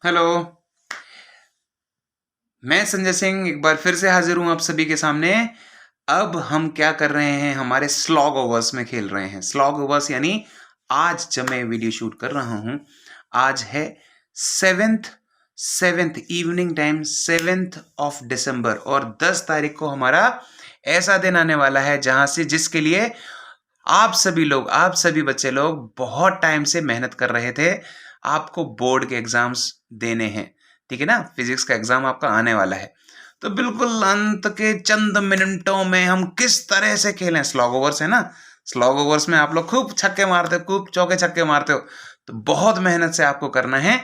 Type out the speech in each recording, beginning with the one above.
Hello. मैं संजय सिंह एक बार फिर से हाजिर हूं आप सभी के सामने। अब हम क्या कर रहे हैं, हमारे स्लॉग ओवर्स में खेल रहे हैं। स्लॉग ओवर्स यानी आज जब मैं वीडियो शूट कर रहा हूं, आज है सेवेंथ सेवेंथ इवनिंग टाइम, 7 दिसंबर, और 10 तारीख को हमारा ऐसा दिन आने वाला है जहां से जिसके लिए आप सभी लोग, आप सभी बच्चे लोग बहुत टाइम से मेहनत कर रहे थे। आपको बोर्ड के एग्जाम्स देने हैं, ठीक है ना। फिजिक्स का एग्जाम आपका आने वाला है, तो बिल्कुल अंत के चंद मिनटों में हम किस तरह से खेलें। स्लॉग ओवर्स है ना, स्लॉग ओवर्स में आप लोग खूब छक्के मारते हो, खूब चौके छक्के मारते हो, तो बहुत मेहनत से आपको करना है।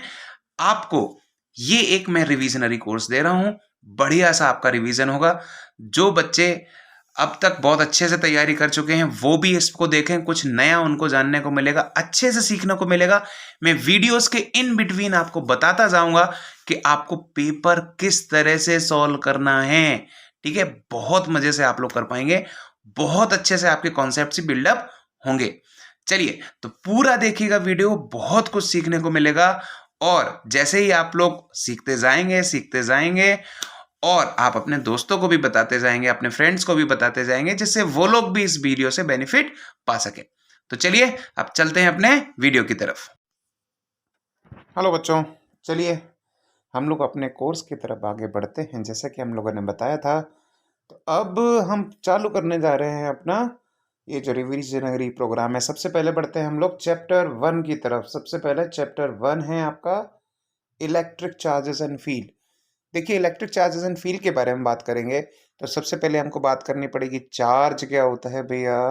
आपको ये एक मैं रिवीजनरी कोर्स दे रहा हूं, बढ़िया सा आपका रिवीजन होगा। जो बच्चे अब तक बहुत अच्छे से तैयारी कर चुके हैं वो भी इसको देखें, कुछ नया उनको जानने को मिलेगा, अच्छे से सीखने को मिलेगा। मैं वीडियोस के इन बिटवीन आपको बताता जाऊंगा कि आपको पेपर किस तरह से सॉल्व करना है, ठीक है। बहुत मजे से आप लोग कर पाएंगे, बहुत अच्छे से आपके कॉन्सेप्ट बिल्डअप होंगे। चलिए, तो पूरा देखिएगा वीडियो, बहुत कुछ सीखने को मिलेगा। और जैसे ही आप लोग सीखते जाएंगे और आप अपने दोस्तों को भी बताते जाएंगे, अपने फ्रेंड्स को भी बताते जाएंगे, जिससे वो लोग भी इस वीडियो से बेनिफिट पा सके। तो चलिए अब चलते हैं अपने वीडियो की तरफ। हेलो बच्चों, चलिए हम लोग अपने कोर्स की तरफ आगे बढ़ते हैं। जैसा कि हम लोगों ने बताया था, तो अब हम चालू करने जा रहे हैं अपना ये जो रिविजनरी प्रोग्राम है। सबसे पहले बढ़ते हैं हम लोग चैप्टर 1 की तरफ। सबसे पहले चैप्टर 1 है आपका इलेक्ट्रिक चार्जेस एंड फील्ड। देखिए, इलेक्ट्रिक चार्जेस एंड फील्ड के बारे में बात करेंगे तो सबसे पहले हमको बात करनी पड़ेगी चार्ज क्या होता है भैया,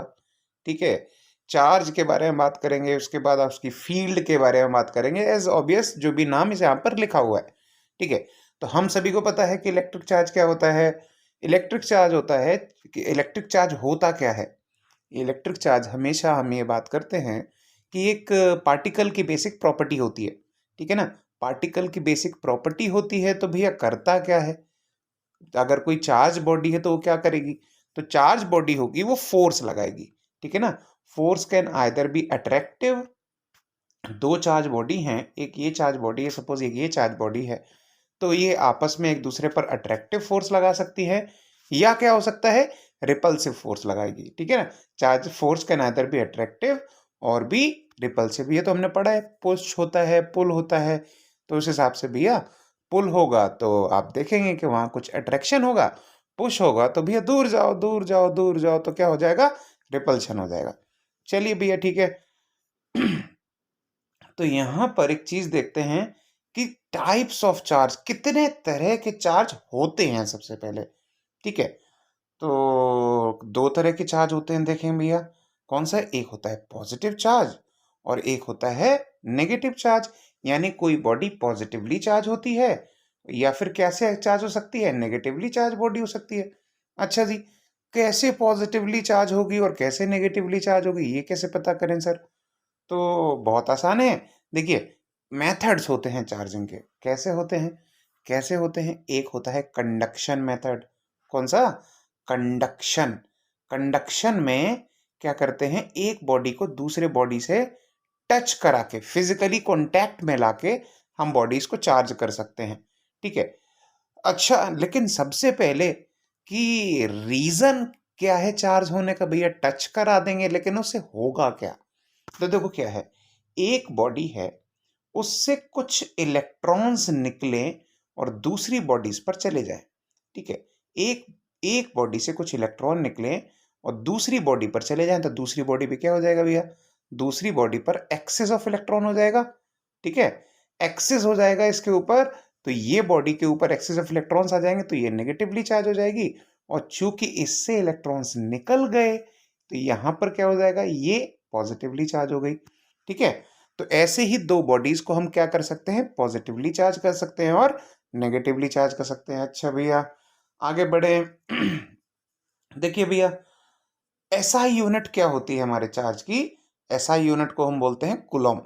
ठीक है। चार्ज के बारे में बात करेंगे, उसके बाद उसकी फील्ड के बारे में बात करेंगे, एज ऑब्वियस जो भी नाम इस यहाँ पर लिखा हुआ है, ठीक है। तो हम सभी को पता है कि इलेक्ट्रिक चार्ज क्या होता है। इलेक्ट्रिक चार्ज होता है कि इलेक्ट्रिक चार्ज होता क्या है। इलेक्ट्रिक चार्ज हमेशा हम ये बात करते हैं कि एक पार्टिकल की बेसिक प्रॉपर्टी होती है, ठीक है ना। पार्टिकल की बेसिक प्रॉपर्टी होती है तो भैया करता क्या है। अगर कोई चार्ज बॉडी है तो वो क्या करेगी, तो चार्ज बॉडी होगी वो फोर्स लगाएगी, ठीक है ना। Force can either be attractive. दो चार्ज बॉडी हैं, एक ये चार्ज बॉडी है, सपोज एक ये चार्ज बॉडी है, तो ये आपस में एक दूसरे पर अट्रैक्टिव फोर्स लगा सकती है, या क्या हो सकता है, रिपल्सिव फोर्स लगाएगी, ठीक है ना। Charge force can either be attractive और भी रिपल्सिव। ये तो हमने पढ़ा है, पुश होता है, पुल होता है। तो उस हिसाब से भैया पुल होगा तो आप देखेंगे कि वहां कुछ अट्रैक्शन होगा, पुश होगा तो भैया दूर जाओ दूर जाओ दूर जाओ, तो क्या हो जाएगा, रिपल्शन हो जाएगा। चलिए भैया, ठीक है। तो यहाँ पर एक चीज देखते हैं कि टाइप्स ऑफ चार्ज, कितने तरह के चार्ज होते हैं सबसे पहले, ठीक है। तो दो तरह के चार्ज होते हैं, देखें भैया कौन सा है? एक होता है पॉजिटिव चार्ज और एक होता है नेगेटिव चार्ज। यानी कोई बॉडी पॉजिटिवली चार्ज होती है या फिर कैसे चार्ज हो सकती है, नेगेटिवली चार्ज बॉडी हो सकती है। अच्छा जी, कैसे पॉजिटिवली चार्ज होगी और कैसे नेगेटिवली चार्ज होगी, ये कैसे पता करें सर? तो बहुत आसान है। देखिए, मेथड्स होते हैं चार्जिंग के। कैसे होते हैं, कैसे होते हैं? एक होता है कंडक्शन मेथड। कौन सा? कंडक्शन। कंडक्शन में क्या करते हैं, एक बॉडी को दूसरे बॉडी से टच करा के, फिजिकली कांटेक्ट में लाके हम बॉडीज को चार्ज कर सकते हैं, ठीक है। अच्छा, लेकिन सबसे पहले कि रीजन क्या है चार्ज होने का? भैया टच करा देंगे, लेकिन उससे होगा क्या? तो देखो क्या है, एक बॉडी है, उससे कुछ इलेक्ट्रॉन्स निकले और दूसरी बॉडीज पर चले जाए, ठीक है। एक एक बॉडी से कुछ इलेक्ट्रॉन निकले और दूसरी बॉडी पर चले जाएं, तो दूसरी बॉडी पे क्या हो जाएगा भैया, दूसरी बॉडी पर एक्सेस ऑफ इलेक्ट्रॉन हो जाएगा, ठीक है। एक्सेस हो जाएगा इसके ऊपर, तो ये बॉडी के ऊपर एक्सेस ऑफ इलेक्ट्रॉन्स आ जाएंगे, तो ये नेगेटिवली चार्ज हो जाएगी। और चूंकि इससे इलेक्ट्रॉन्स निकल गए, तो यहां पर क्या हो जाएगा, ये पॉजिटिवली चार्ज हो गई, ठीक है। तो ऐसे ही दो बॉडीज को हम क्या कर सकते हैं, पॉजिटिवली चार्ज कर सकते हैं और नेगेटिवली चार्ज कर सकते हैं। अच्छा भैया, आगे बढ़े। देखिए भैया, एसआई यूनिट क्या होती है हमारे चार्ज की? एसआई यूनिट को हम बोलते हैं कूलम,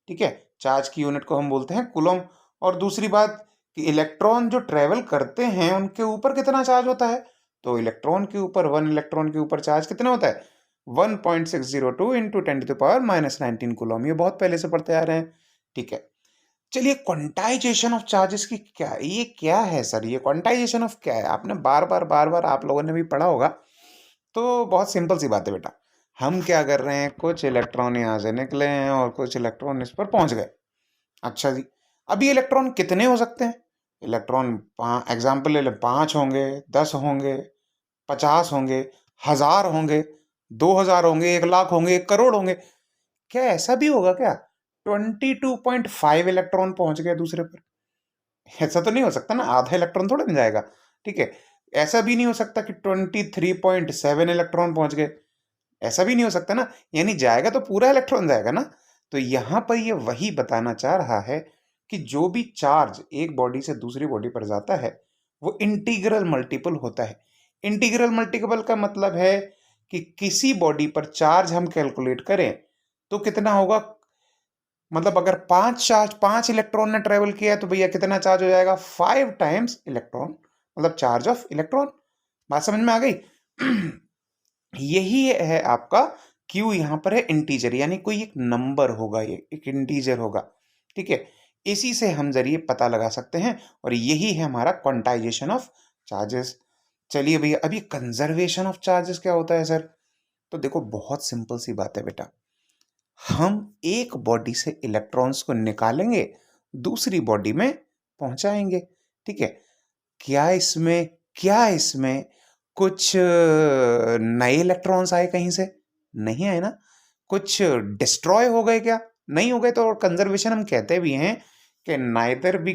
ठीक है। चार्ज की यूनिट को हम बोलते हैं कूलम। और दूसरी बात कि इलेक्ट्रॉन जो ट्रेवल करते हैं उनके ऊपर कितना चार्ज होता है? तो इलेक्ट्रॉन के ऊपर, 1 इलेक्ट्रॉन के ऊपर चार्ज कितना होता है? 1.602 इंटू 10⁻⁻19 कूलम। ये बहुत पहले से पढ़ते आ रहे हैं, ठीक है। चलिए क्वांटाइजेशन ऑफ चार्जेस की ये क्या है सर? ये क्वांटाइजेशन ऑफ क्या है? आपने बार-बार आप लोगों ने भी पढ़ा होगा। तो बहुत सिंपल सी बात है बेटा। हम क्या कर रहे हैं, कुछ इलेक्ट्रॉन यहाँ से निकले हैं और कुछ इलेक्ट्रॉन इस पर पहुँच गए। अच्छा जी, अब ये इलेक्ट्रॉन कितने हो सकते हैं? इलेक्ट्रॉन एग्ज़ाम्पल ले लें, 5 होंगे, 10 होंगे, 50 होंगे, 1000 होंगे, 2000 होंगे, 1 लाख होंगे, 1 करोड़ होंगे। क्या ऐसा भी होगा क्या? 22.5 इलेक्ट्रॉन पहुँच गए दूसरे पर। ऐसा तो नहीं हो सकता ना, आधा इलेक्ट्रॉन थोड़ा ना जाएगा, ठीक है? ऐसा भी नहीं हो सकता कि 23.7 इलेक्ट्रॉन पहुँच गए, ऐसा भी नहीं हो सकता ना, यानी जाएगा तो पूरा इलेक्ट्रॉन जाएगा ना। तो यहाँ पर ये वही बताना चाह रहा है कि जो भी चार्ज एक बॉडी से दूसरी बॉडी पर जाता है, वो इंटीग्रल मल्टीपल होता है। इंटीग्रल मल्टीपल का मतलब है कि किसी बॉडी पर चार्ज हम कैलकुलेट करें, तो कितना होगा, मतलब अगर 5 इलेक्ट्रॉन ने ट्रेवल किया है तो भैया कितना चार्ज हो जाएगा, 5 टाइम्स इलेक्ट्रॉन, मतलब चार्ज ऑफ इलेक्ट्रॉन। बात समझ में आ गई? यही है आपका Q, यहाँ पर है इंटीजर, यानी कोई एक नंबर होगा, ये एक इंटीजर होगा, ठीक है? इसी से हम जरिए पता लगा सकते हैं और यही है हमारा क्वांटाइजेशन ऑफ चार्जेस। चलिए भैया, अभी कंजर्वेशन ऑफ चार्जेस क्या होता है सर? तो देखो बहुत सिंपल सी बात है बेटा। हम एक बॉडी से इलेक्ट्रॉन्स को निकालेंगे, दूसरी बॉडी में पहुंचाएंगे, ठीक है? क्या इसमें कुछ नए इलेक्ट्रॉन्स आए कहीं से? नहीं आए ना। कुछ डिस्ट्रॉय हो गए क्या? नहीं हो गए। तो कंजर्वेशन हम कहते भी हैं कि neither be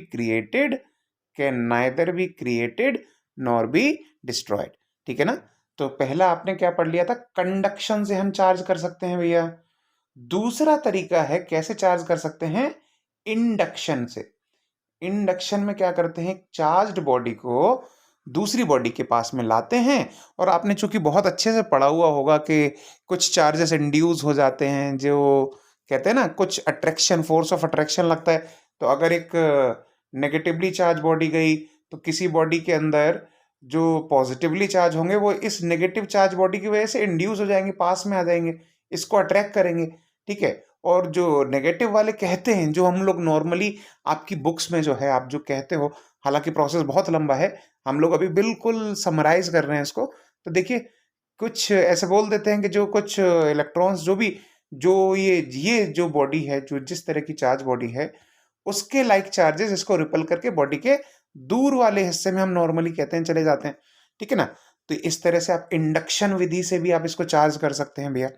created nor be destroyed, ठीक है ना? तो पहला आपने क्या पढ़ लिया था, कंडक्शन से हम चार्ज कर सकते हैं भैया। दूसरा तरीका है कैसे चार्ज कर सकते हैं, इंडक्शन से। इंडक्शन में क्या करते हैं, चार्ज्ड बॉडी को दूसरी बॉडी के पास में लाते हैं, और आपने चूंकि बहुत अच्छे से पढ़ा हुआ होगा कि कुछ चार्जेस इंड्यूस हो जाते हैं, जो कहते हैं ना, कुछ अट्रैक्शन, फोर्स ऑफ अट्रैक्शन लगता है। तो अगर एक नेगेटिवली चार्ज बॉडी गई, तो किसी बॉडी के अंदर जो पॉजिटिवली चार्ज होंगे वो इस नेगेटिव चार्ज बॉडी की वजह से इंड्यूस हो जाएंगे, पास में आ जाएंगे, इसको अट्रैक्ट करेंगे, ठीक है? और जो नेगेटिव वाले कहते हैं, जो हम लोग नॉर्मली आपकी बुक्स में जो है आप जो कहते हो, हालांकि प्रोसेस बहुत लंबा है, हम लोग अभी बिल्कुल समराइज कर रहे हैं इसको। तो देखिए, कुछ ऐसे बोल देते हैं कि जो कुछ इलेक्ट्रॉन्स, जो भी, जो ये जो बॉडी है, जो जिस तरह की चार्ज बॉडी है, उसके लाइक चार्जेस इसको रिपल करके बॉडी के दूर वाले हिस्से में हम नॉर्मली कहते हैं चले जाते हैं, ठीक है ना? तो इस तरह से आप इंडक्शन विधि से भी आप इसको चार्ज कर सकते हैं भैया।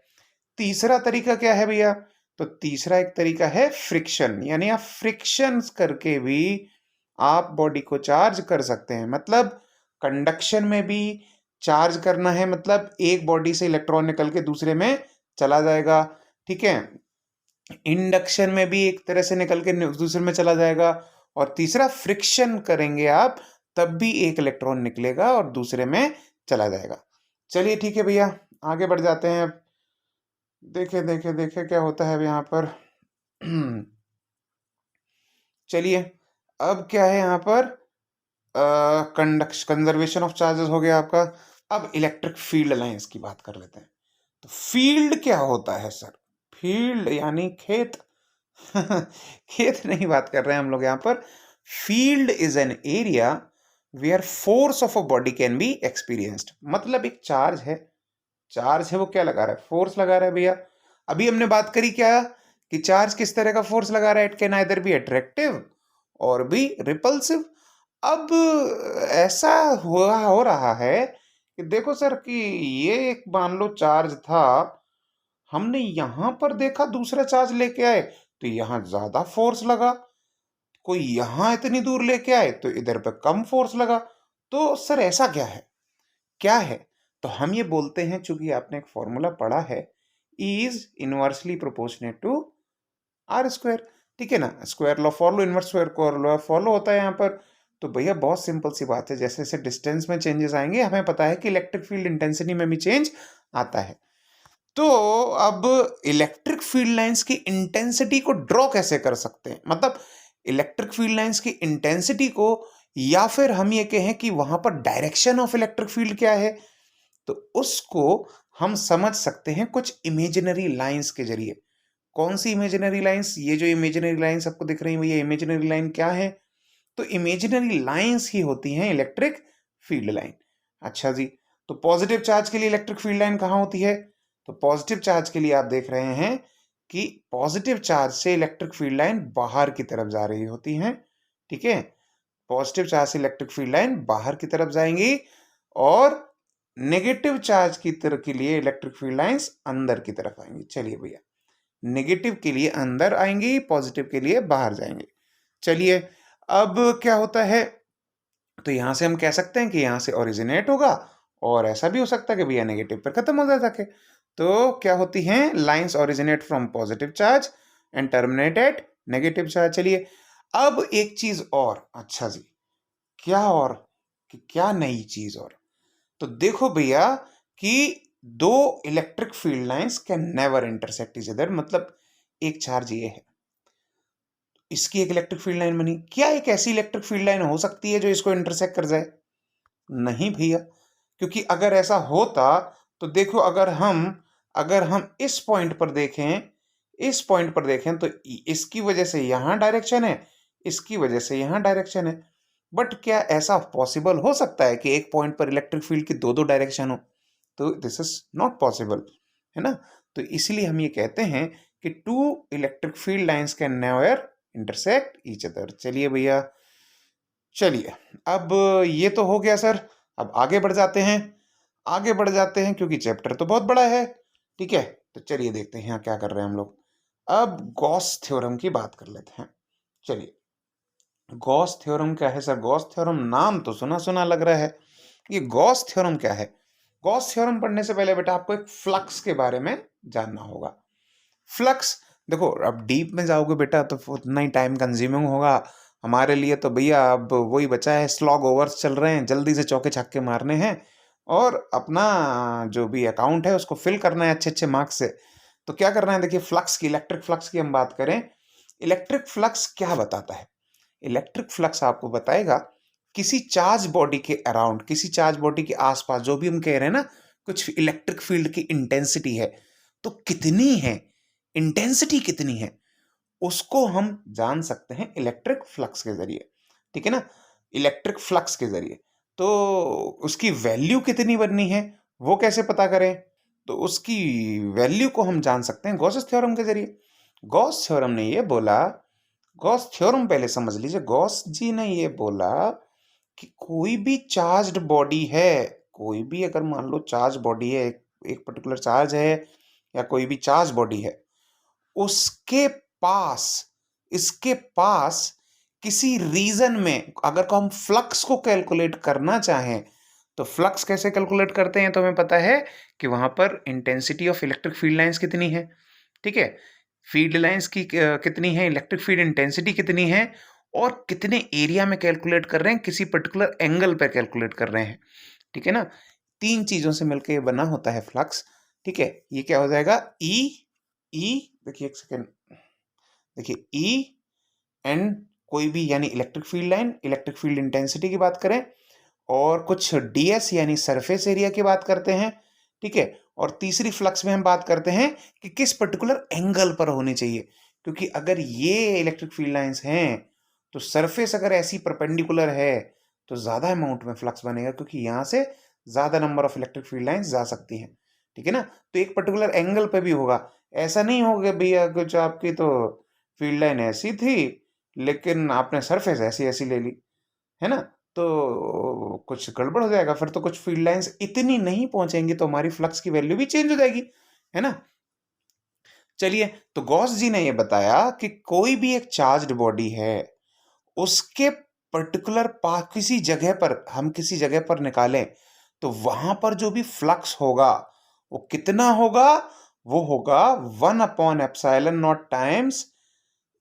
तीसरा तरीका क्या है भैया? तो तीसरा एक तरीका है फ्रिक्शन, यानी आप फ्रिक्शंस करके भी आप बॉडी को चार्ज कर सकते हैं। मतलब कंडक्शन में भी चार्ज करना है, मतलब एक बॉडी से इलेक्ट्रॉन निकल के दूसरे में चला जाएगा, ठीक है? इंडक्शन में भी एक तरह से निकल के दूसरे में चला जाएगा, और तीसरा फ्रिक्शन करेंगे आप, तब भी एक इलेक्ट्रॉन निकलेगा और दूसरे में चला जाएगा। चलिए ठीक है भैया, आगे बढ़ जाते हैं। अब देखे क्या होता है अब यहाँ पर। चलिए, अब क्या है यहाँ पर, कंजर्वेशन ऑफ चार्जेस हो गया आपका। अब इलेक्ट्रिक फील्ड लाइंस की बात कर लेते हैं। तो फील्ड क्या होता है सर? फील्ड यानी खेत। खेत नहीं बात कर रहे हैं हम लोग यहाँ पर। Field is an area where force of a body can be experienced. मतलब एक चार्ज है वो क्या लगा रहा है, फोर्स लगा रहा है भैया। अभी हमने बात करी क्या, कि चार्ज किस तरह का फोर्स लगा रहा है, it can either be attractive और भी रिपल्सिव। अब ऐसा हो रहा है कि देखो सर, कि ये एक मान लो चार्ज था, हमने यहां पर देखा दूसरा चार्ज लेके आए तो यहां ज्यादा फोर्स लगा, कोई यहां इतनी दूर लेके आए तो इधर पे कम फोर्स लगा। तो सर ऐसा क्या है? तो हम ये बोलते हैं, चूंकि आपने एक फॉर्मूला पढ़ा है, E is inversely proportionate to r square, ठीक है ना? Square law follow, inverse square law follow होता है यहाँ पर। तो भैया बहुत सिंपल सी बात है, जैसे जैसे डिस्टेंस में चेंजेस आएंगे, हमें पता है कि इलेक्ट्रिक फील्ड इंटेंसिटी में भी चेंज आता है। तो अब इलेक्ट्रिक फील्ड लाइंस की इंटेंसिटी को ड्रॉ कैसे कर सकते हैं, मतलब इलेक्ट्रिक फील्ड लाइंस की इंटेंसिटी को, या फिर हम ये कहें कि वहां पर डायरेक्शन ऑफ इलेक्ट्रिक फील्ड क्या है, तो उसको हम समझ सकते हैं कुछ इमेजिनरी लाइंस के जरिए। कौन सी इमेजिनरी लाइंस? ये जो इमेजिनरी लाइंस आपको दिख रही है ये इमेजिनरी लाइन क्या है? तो इमेजिनरी लाइंस ही होती हैं इलेक्ट्रिक फील्ड लाइन। अच्छा जी, तो पॉजिटिव चार्ज के लिए इलेक्ट्रिक फील्ड लाइन कहाँ होती है? तो पॉजिटिव चार्ज के लिए आप देख रहे हैं कि पॉजिटिव चार्ज से इलेक्ट्रिक फील्ड लाइन बाहर की तरफ जा रही होती हैं। ठीक है, पॉजिटिव चार्ज से इलेक्ट्रिक फील्ड लाइन बाहर की तरफ जाएंगी और नेगेटिव चार्ज की तरफ के लिए इलेक्ट्रिक फील्ड लाइंस अंदर की तरफ आएंगी। चलिए भैया, नेगेटिव के लिए अंदर आएंगी, पॉजिटिव के लिए बाहर जाएंगे। चलिए, अब क्या होता है, तो यहां से हम कह सकते हैं कि यहां से ओरिजिनेट होगा और ऐसा भी हो सकता है कि भैया नेगेटिव पर खत्म हो जाता है। तो क्या होती हैं lines? Originate from positive charge and terminate at negative charge. चलिए, अब एक चीज और। अच्छा जी, क्या और? कि क्या नई चीज और? तो देखो भैया कि दो electric field lines can never intersect each other. मतलब एक चार्ज ये है, इसकी एक इलेक्ट्रिक फील्ड लाइन बनी, क्या एक ऐसी इलेक्ट्रिक फील्ड लाइन हो सकती है जो इसको इंटरसेक्ट कर जाए? नहीं भैया, क्योंकि अगर ऐसा होता तो देखो, अगर हम इस पॉइंट पर देखें, इस पॉइंट पर देखें तो इसकी वजह से यहां डायरेक्शन है, इसकी वजह से यहां डायरेक्शन है। बट क्या ऐसा पॉसिबल हो सकता है कि एक पॉइंट पर इलेक्ट्रिक फील्ड की दो दो डायरेक्शन हो? तो दिस इज नॉट पॉसिबल, है ना? तो इसलिए हम ये कहते हैं कि two electric field lines can never intersect each other. चलिए भैया, चलिए, अब ये तो हो गया सर। अब आगे बढ़ जाते हैं, आगे बढ़ जाते हैं क्योंकि चैप्टर तो बहुत बड़ा है। ठीक है, तो चलिए देखते हैं यहाँ क्या कर रहे हैं हम लोग। अब गॉस थ्योरम की बात कर लेते हैं। चलिए, गॉस थ्योरम क्या है सर? गॉस थ्योरम नाम तो सुना सुना लग रहा है। ये गॉस थ्योरम क्या है? गॉस थ्योरम पढ़ने से पहले बेटा आपको एक फ्लक्स के बारे में जानना होगा। फ्लक्स, देखो अब डीप में जाओगे बेटा तो उतना ही टाइम कंज्यूमिंग होगा हमारे लिए। तो भैया अब वही बचा है, स्लॉग ओवर्स चल रहे हैं, जल्दी से चौके छक्के मारने हैं और अपना जो भी अकाउंट है उसको फिल करना है अच्छे अच्छे मार्क्स से। तो क्या करना है, देखिए फ्लक्स की, इलेक्ट्रिक फ्लक्स की हम बात करें। इलेक्ट्रिक फ्लक्स क्या बताता है? इलेक्ट्रिक फ्लक्स आपको बताएगा किसी चार्ज बॉडी के अराउंड, किसी चार्ज बॉडी के आसपास जो भी हम कह रहे हैं ना, कुछ इलेक्ट्रिक फील्ड की इंटेंसिटी है, तो कितनी है, इंटेंसिटी कितनी है, उसको हम जान सकते हैं इलेक्ट्रिक फ्लक्स के जरिए। ठीक है ना, इलेक्ट्रिक फ्लक्स के जरिए। तो उसकी वैल्यू कितनी बननी है वो कैसे पता करें? तो उसकी वैल्यू को हम जान सकते हैं गॉस थ्योरम के जरिए। गॉस थ्योरम ने ये बोला, गॉस थ्योरम पहले समझ लीजिए, गॉस जी ने ये बोला कि कोई भी चार्ज्ड बॉडी है, कोई भी अगर मान लो चार्ज बॉडी है, एक पर्टिकुलर चार्ज है या कोई भी चार्ज बॉडी है, उसके पास, इसके पास किसी रीजन में अगर को हम फ्लक्स को कैलकुलेट करना चाहें तो फ्लक्स कैसे कैलकुलेट करते हैं? तो हमें पता है कि वहां पर intensity of electric field lines कितनी है। ठीक है, फील्ड लाइंस की कितनी है, इलेक्ट्रिक फील्ड इंटेंसिटी कितनी है, और कितने एरिया में कैलकुलेट कर रहे हैं, किसी पर्टिकुलर एंगल पर कैलकुलेट कर रहे हैं। ठीक है ना, तीन चीजों से मिलकर बना होता है फ्लक्स। ठीक है, ये क्या हो जाएगा? ई, देखिए एक सेकेंड, देखिए ई एंड कोई भी यानी electric field line, electric field intensity की बात करें, और कुछ डीएस यानी सरफेस एरिया की बात करते हैं। ठीक है, और तीसरी फ्लक्स में हम बात करते हैं कि किस पर्टिकुलर एंगल पर होनी चाहिए, क्योंकि अगर ये इलेक्ट्रिक फील्ड लाइंस हैं तो सरफेस अगर ऐसी परपेंडिकुलर है तो ज्यादा अमाउंट में फ्लक्स बनेगा, क्योंकि यहां से ज्यादा number of electric field lines जा सकती हैं। ठीक है ना, तो एक पर्टिकुलर एंगल पे भी होगा। ऐसा नहीं होगा भैया कुछ आपकी तो फील्ड लाइन ऐसी थी लेकिन आपने सरफेस ऐसी ऐसी ले ली, है ना, तो कुछ गड़बड़ हो जाएगा। फिर तो कुछ फील्ड लाइंस इतनी नहीं पहुंचेंगी तो हमारी फ्लक्स की वैल्यू भी चेंज हो जाएगी, है ना। चलिए, तो गॉस जी ने ये बताया कि कोई भी एक चार्ज्ड बॉडी है, उसके पर्टिकुलर किसी जगह पर, हम किसी जगह पर निकालें तो वहां पर जो भी फ्लक्स होगा वो कितना होगा? वो होगा 1/ε0 टाइम्स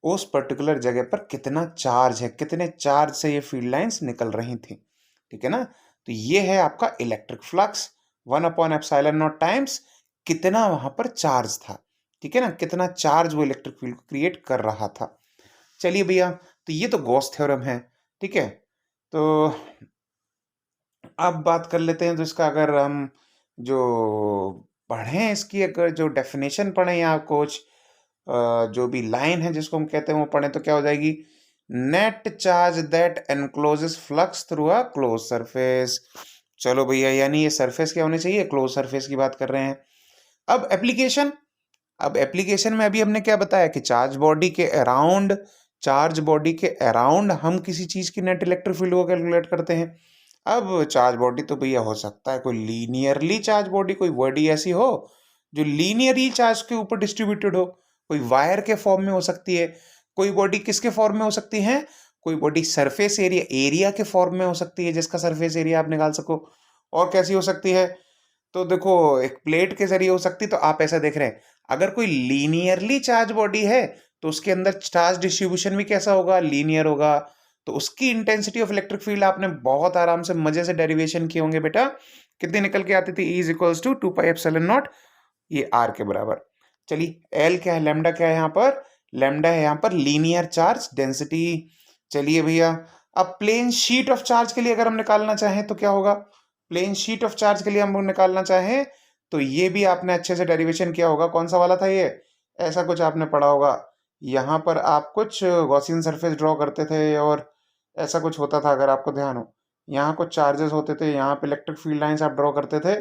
उस पर्टिकुलर जगह पर कितना चार्ज है, कितने चार्ज से ये फील्ड लाइंस निकल रही थी। ठीक है ना, तो ये है आपका इलेक्ट्रिक फ्लक्स, 1/ε0 टाइम्स कितना वहां पर चार्ज था। ठीक है ना, कितना चार्ज वो इलेक्ट्रिक फील्ड को क्रिएट कर रहा था। चलिए भैया, तो ये तो गॉस थ्योरम है। ठीक है, तो अब बात कर लेते हैं, तो इसका अगर हम जो पढ़ें, इसकी अगर जो डेफिनेशन पढ़ें या कुछ जो भी लाइन है जिसको हम कहते हैं वो पढ़ें तो क्या हो जाएगी, net charge that encloses flux through a close surface. चलो भैया, यानी ये सरफेस क्या होनी चाहिए, क्लोज सरफेस की बात कर रहे हैं। अब एप्लीकेशन, अब एप्लीकेशन में अभी हमने क्या बताया कि चार्ज बॉडी के अराउंड हम किसी चीज की नेट इलेक्ट्रिक फील्ड को कैलकुलेट करते हैं। अब चार्ज बॉडी तो भैया हो सकता है कोई लीनियरली चार्ज बॉडी, कोई बॉडी ऐसी हो जो लीनियरली चार्ज के ऊपर डिस्ट्रीब्यूटेड हो, कोई वायर के फॉर्म में हो सकती है, कोई बॉडी किसके फॉर्म में हो सकती है, कोई बॉडी सरफेस एरिया के फॉर्म में हो सकती है जिसका सरफेस एरिया आप निकाल सको। और कैसी हो सकती है, तो देखो एक प्लेट के जरिए हो सकती, तो आप ऐसा देख रहे हैं अगर कोई लीनियरली चार्ज बॉडी है तो उसके अंदर चार्ज डिस्ट्रीब्यूशन भी कैसा होगा, लीनियर होगा। तो उसकी इंटेंसिटी ऑफ इलेक्ट्रिक फील्ड आपने बहुत आराम से मजे से डेरिवेशन किए होंगे बेटा, कितनी निकल के आती थी, E equals to 2 pi epsilon naught, ये आर के बराबर। चलिए एल क्या है, लैम्डा क्या है यहाँ पर, लैम्डा है यहाँ पर लीनियर चार्ज डेंसिटी। चलिए भैया, अब प्लेन शीट ऑफ चार्ज के लिए अगर हम निकालना चाहें तो क्या होगा, प्लेन शीट ऑफ चार्ज के लिए हम निकालना चाहें तो ये भी आपने अच्छे से डेरिवेशन किया होगा। कौन सा वाला था ये, ऐसा कुछ आपने पढ़ा होगा, यहाँ पर आप कुछ गॉसियन सरफेस ड्रॉ करते थे और ऐसा कुछ होता था अगर आपको ध्यान हो, यहाँ कुछ चार्जेस होते थे, यहाँ पे इलेक्ट्रिक फील्ड लाइंस आप ड्रॉ करते थे,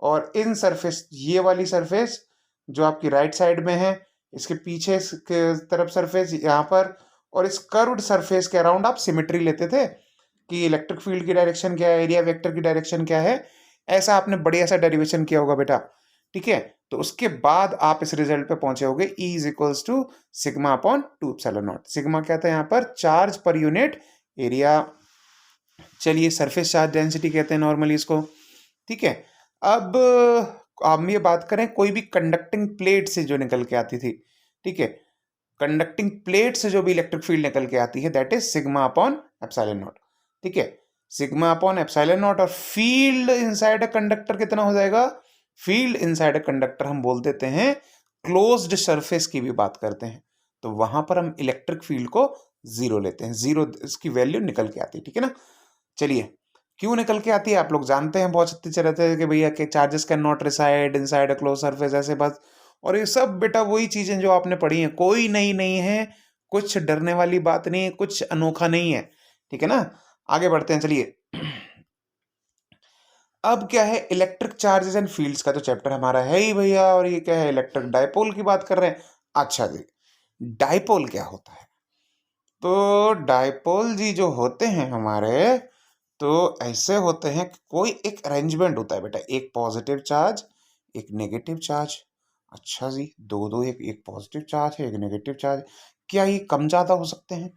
और इन सरफेस, ये वाली सरफेस जो आपकी राइट साइड में है, इसके पीछे के तरफ सरफेस यहाँ पर, और इस कर्व्ड सरफेस के अराउंड आप सिमेट्री लेते थे कि इलेक्ट्रिक फील्ड की डायरेक्शन क्या है, एरिया वेक्टर की डायरेक्शन क्या है। ऐसा आपने बढ़िया सा डेरिवेशन किया होगा बेटा, ठीक है। तो उसके बाद आप इस रिजल्ट पे पहुंचे होगे, E is equals to sigma upon 2 epsilon naught. Sigma क्या था यहाँ पर, चार्ज पर यूनिट एरिया। चलिए सरफेस चार्ज डेंसिटी कहते हैं नॉर्मली इसको, ठीक है। अब हम ये बात करें कोई भी कंडक्टिंग प्लेट से जो निकल के आती थी, ठीक है, कंडक्टिंग प्लेट से जो भी इलेक्ट्रिक फील्ड निकल के आती है that is sigma upon epsilon not, ठीक है, सिग्मा अपॉन एप्सिलॉन नॉट। और फील्ड इनसाइड अ कंडक्टर कितना हो जाएगा, फील्ड इनसाइड अ कंडक्टर हम बोल देते हैं, क्लोज्ड सरफेस की भी बात करते हैं, तो वहां पर हम इलेक्ट्रिक फील्ड को जीरो लेते हैं, जीरो इसकी वैल्यू निकल के आती है, ठीक है ना। चलिए क्यों निकल के आती है आप लोग जानते हैं बहुत अच्छे से रहते हैं कि भैया के charges can not reside inside a close surface, ऐसे बात। और ये सब बेटा वही चीजें जो आपने पढ़ी हैं, कोई नई नहीं है, कुछ डरने वाली बात नहीं है, कुछ अनोखा नहीं है, ठीक है ना। आगे बढ़ते हैं, चलिए अब क्या है, इलेक्ट्रिक चार्जेस एंड फील्ड्स का तो चैप्टर हमारा है ही भैया, और ये क्या है, इलेक्ट्रिक डायपोल की बात कर रहे हैं। अच्छा जी, डायपोल क्या होता है, तो डायपोल जी जो होते हैं हमारे, तो ऐसे होते हैं कि कोई एक अरेंजमेंट होता है बेटा, एक पॉजिटिव चार्ज एक नेगेटिव चार्ज। अच्छा जी, दो दो, एक पॉजिटिव चार्ज है एक नेगेटिव चार्ज, क्या ये कम ज़्यादा हो सकते हैं,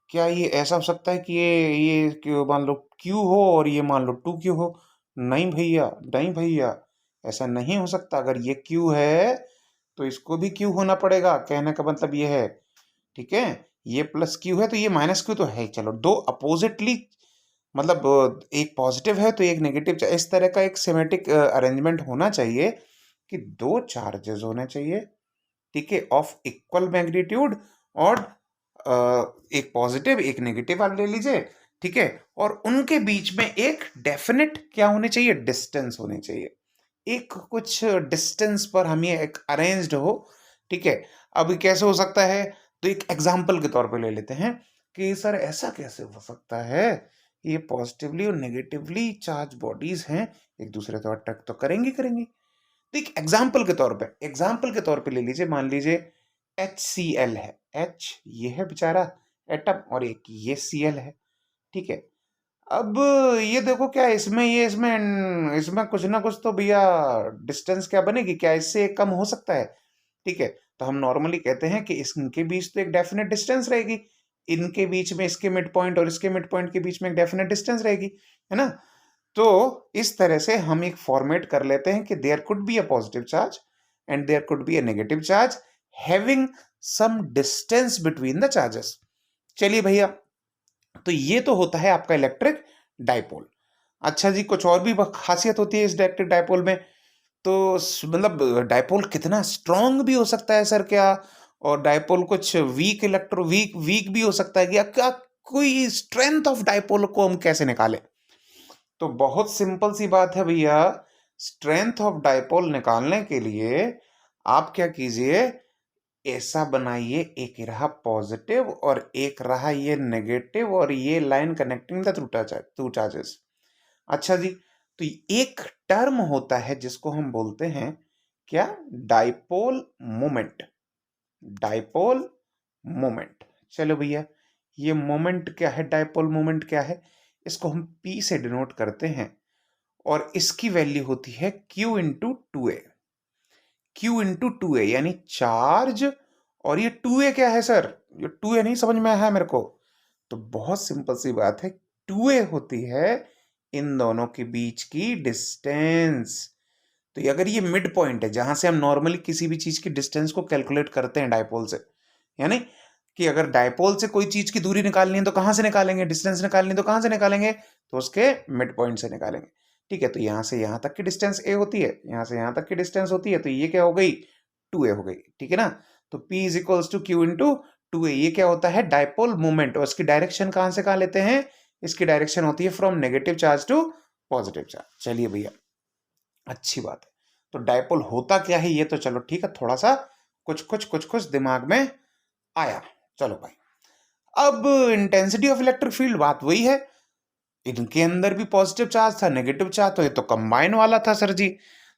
क्या ये ऐसा हो सकता है कि ये मान लो क्यू हो और ये मान लो 2Q हो, नहीं भैया नहीं भैया, ऐसा नहीं हो सकता। अगर ये क्यू है तो इसको भी क्यू होना पड़ेगा, कहने का मतलब ये है, ठीक है, ये प्लस क्यू है तो ये माइनस क्यू तो है ही। चलो दो अपोजिटली, मतलब एक पॉजिटिव है तो एक नेगेटिव, इस तरह का एक सिमेट्रिक अरेंजमेंट होना चाहिए कि दो चार्जेस होने चाहिए, ठीक है, ऑफ इक्वल मैग्नीट्यूड, और एक पॉजिटिव एक नेगेटिव आप ले लीजिए, ठीक है, और उनके बीच में एक डेफिनेट क्या होने चाहिए, डिस्टेंस होनी चाहिए, एक कुछ डिस्टेंस पर हम ये एक अरेंज्ड हो, ठीक है। अब कैसे हो सकता है, तो एक एग्जांपल के तौर पे ले लेते हैं कि सर ऐसा कैसे हो सकता है, ये पॉजिटिवली और नेगेटिवली चार्ज बॉडीज हैं, एक दूसरे को अट्रैक्ट तो करेंगी करेंगी। तो एक एग्जाम्पल के तौर पे ले लीजिए, मान लीजिए HCl है, H ये है बेचारा एटम, और एक ये Cl है, ठीक है। अब ये देखो क्या इसमें, ये इसमें कुछ ना कुछ तो भैया डिस्टेंस क्या बनेगी, क्या इससे कम हो सकता है, ठीक है। तो हम नॉर्मली कहते हैं कि इनके बीच तो एक डेफिनेट डिस्टेंस रहेगी, इनके बीच में, इसके मिड पॉइंट और इसके मिड पॉइंट के बीच में एक डेफिनेट डिस्टेंस रहेगी, है ना। तो इस तरह से हम एक फॉर्मेट कर लेते हैं कि there could be a positive charge and there could be a negative charge having some distance between the charges. चलिए भैया, तो ये तो होता है आपका इलेक्ट्रिक डायपोल। अच्छा जी, कुछ और भी खासियत होती है इस इलेक्ट्रिक डायपोल में, तो मतलब डायपोल कितना स्ट्रांग भी हो सकता है सर क्या, और डायपोल कुछ वीक भी हो सकता है क्या, कोई स्ट्रेंथ ऑफ डायपोल को हम कैसे निकालें, तो बहुत सिंपल सी बात है भैया, स्ट्रेंथ ऑफ डायपोल निकालने के लिए आप क्या कीजिए, ऐसा बनाइए, एक रहा पॉजिटिव और एक रहा ये नेगेटिव, और ये line connecting the two charges. अच्छा जी, तो एक टर्म होता है जिसको हम बोलते हैं क्या, डाइपोल मोमेंट। डाइपोल मोमेंट, चलो भैया, ये मोमेंट क्या है, डाइपोल मोमेंट क्या है, इसको हम P से डिनोट करते हैं, और इसकी वैल्यू होती है Q इंटू टू ए। Q इंटू टू ए यानी चार्ज, और ये 2a क्या है सर, ये 2a नहीं समझ में आया मेरे को, तो बहुत सिंपल सी बात है, 2a होती है इन दोनों के बीच की डिस्टेंस। तो अगर ये मिड पॉइंट है जहां से हम नॉर्मली किसी भी चीज की डिस्टेंस को कैलकुलेट करते हैं डायपोल से, यानी कि अगर डायपोल से कोई चीज की दूरी निकालनी है तो कहां से निकालेंगे, डिस्टेंस निकालनी है तो कहां से निकालेंगे, तो उसके मिड पॉइंट से निकालेंगे। ठीक है, तो यहां से यहां तक की डिस्टेंस a होती है, यहां से यहां तक की डिस्टेंस होती है, तो ये क्या हो गई, 2a हो गई। ठीक है ना, तो P is equals to Q into 2a, ये क्या होता है, डायपोल मोमेंट, और इसकी डायरेक्शन कहां से कहां लेते हैं, इसकी डायरेक्शन होती है from negative charge to positive charge. चलिए भैया, अच्छी बात है। तो डायपोल होता क्या है ये तो चलो ठीक है, थोड़ा सा कुछ दिमाग में आया। चलो भाई, अब इंटेंसिटी ऑफ इलेक्ट्रिक फील्ड बात वही है, इनके अंदर भी पॉजिटिव चार्ज था, नेगेटिव चार्ज, तो ये तो कंबाइन वाला था सर जी,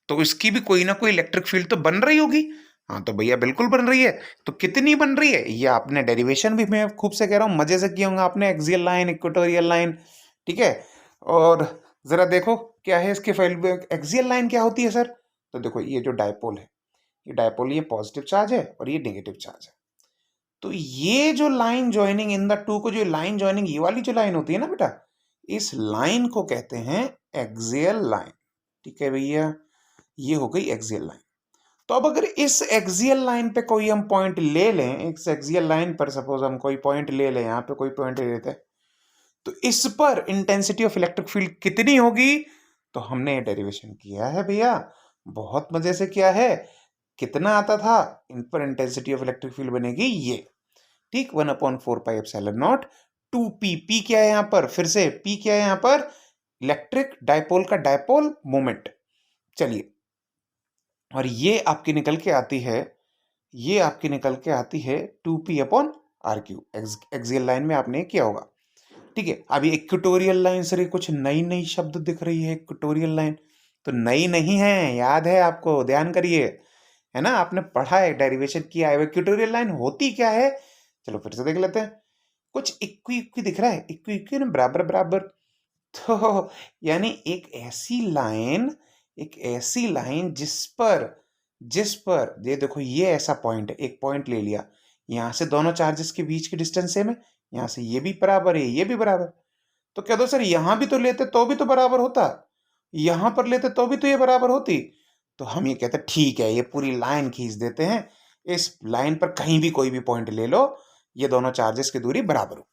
तो इसकी भी कोई ना कोई इलेक्ट्रिक फील्ड तो बन रही होगी। हाँ तो भैया बिल्कुल बन रही है, तो कितनी बन रही है, ये आपने डेरिवेशन भी मैं खूब से कह रहा हूँ, मजे से किया होगा आपने, एक्सियल लाइन, इक्वेटोरियल लाइन, ठीक है। और जरा देखो क्या है इसके फाइल, एक्सियल लाइन क्या होती है सर, तो देखो ये जो डायपोल है, ये डायपोल, ये पॉजिटिव चार्ज है और ये नेगेटिव चार्ज है, तो ये जो line joining in the two को, जो लाइन ज्वाइनिंग ये वाली जो लाइन होती है ना बेटा, इस लाइन को कहते हैं एक्सियल लाइन। ठीक है भैया, ये हो गई एक्सियल लाइन। तो अब अगर इस एक्सियल लाइन पे कोई हम पॉइंट ले लें, इस एक्सियल लाइन पर सपोज हम कोई पॉइंट ले लें, यहाँ पे कोई पॉइंट ले लेते हैं, तो इस पर इंटेंसिटी ऑफ इलेक्ट्रिक फील्ड कितनी होगी, तो हमने ये डेरिवेशन किया है भैया, बहुत मजे से किया है। कितना आता था, इन पर इंटेंसिटी ऑफ इलेक्ट्रिक फील्ड बनेगी ये, ठीक, 1/4πε0 2p। p क्या है यहाँ पर, फिर से p क्या है यहाँ पर, इलेक्ट्रिक डायपोल का डायपोल मोमेंट। चलिए, और ये आपकी निकल के आती है, ये आपकी निकल के आती है 2p/r³। एक्सियल लाइन में आपने किया होगा, ठीक है। अभी इक्वेटोरियल लाइन, सर ये कुछ नई नई शब्द दिख रही है, इक्वेटोरियल लाइन तो नई नहीं है, याद है आपको, ध्यान करिए, है ना, आपने पढ़ा है, डेरिवेशन किया है। इक्वेटोरियल लाइन होती क्या है, चलो फिर से देख लेते हैं। कुछ इक्वी इक्वी दिख रहा है, इक्वी इक्वी ना, बराबर बराबर, तो यानी एक ऐसी लाइन, एक ऐसी लाइन जिस पर ये देखो, ये ऐसा पॉइंट है, एक पॉइंट ले लिया, यहां से दोनों चार्जेस के बीच की डिस्टेंस सेम है, यहां से ये भी बराबर है, ये भी बराबर, तो कह दो सर यहां भी तो लेते तो भी तो बराबर होता, यहां पर लेते तो भी तो ये बराबर होती, तो हम ये कहते हैं ठीक है, ये पूरी लाइन खींच देते हैं, इस लाइन पर कहीं भी कोई भी पॉइंट ले लो, ये दोनों चार्जेस की दूरी बराबर हो।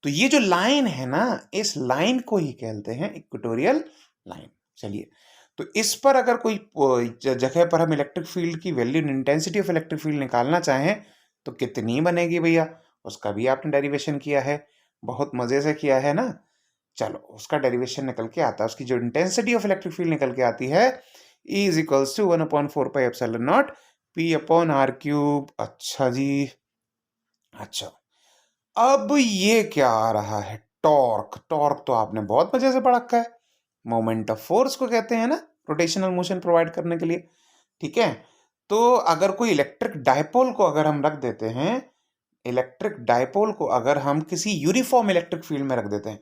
तो ये जो लाइन है ना, इस लाइन को ही कहते हैं इक्वेटोरियल लाइन। चलिए, तो इस पर अगर कोई जगह पर हम इलेक्ट्रिक फील्ड की value, intensity of electric field निकालना चाहें तो कितनी बनेगी भैया, उसका भी आपने डेरिवेशन किया है, बहुत मजे से किया है ना। चलो, उसका डेरिवेशन निकल के आता है, उसकी जो इंटेंसिटी ऑफ इलेक्ट्रिक फील्ड निकल के आती है, E is equals to 1/4πε0 p/r³। अच्छा जी, अच्छा, अब ये क्या आ रहा है, टॉर्क। टॉर्क तो आपने बहुत मजे से पढ़ रखा है, मोमेंट ऑफ फोर्स को कहते हैं ना, रोटेशनल मोशन प्रोवाइड करने के लिए, ठीक है। तो अगर कोई इलेक्ट्रिक डायपोल को अगर हम रख देते हैं, इलेक्ट्रिक डायपोल को अगर हम किसी यूनिफॉर्म इलेक्ट्रिक फील्ड में रख देते हैं,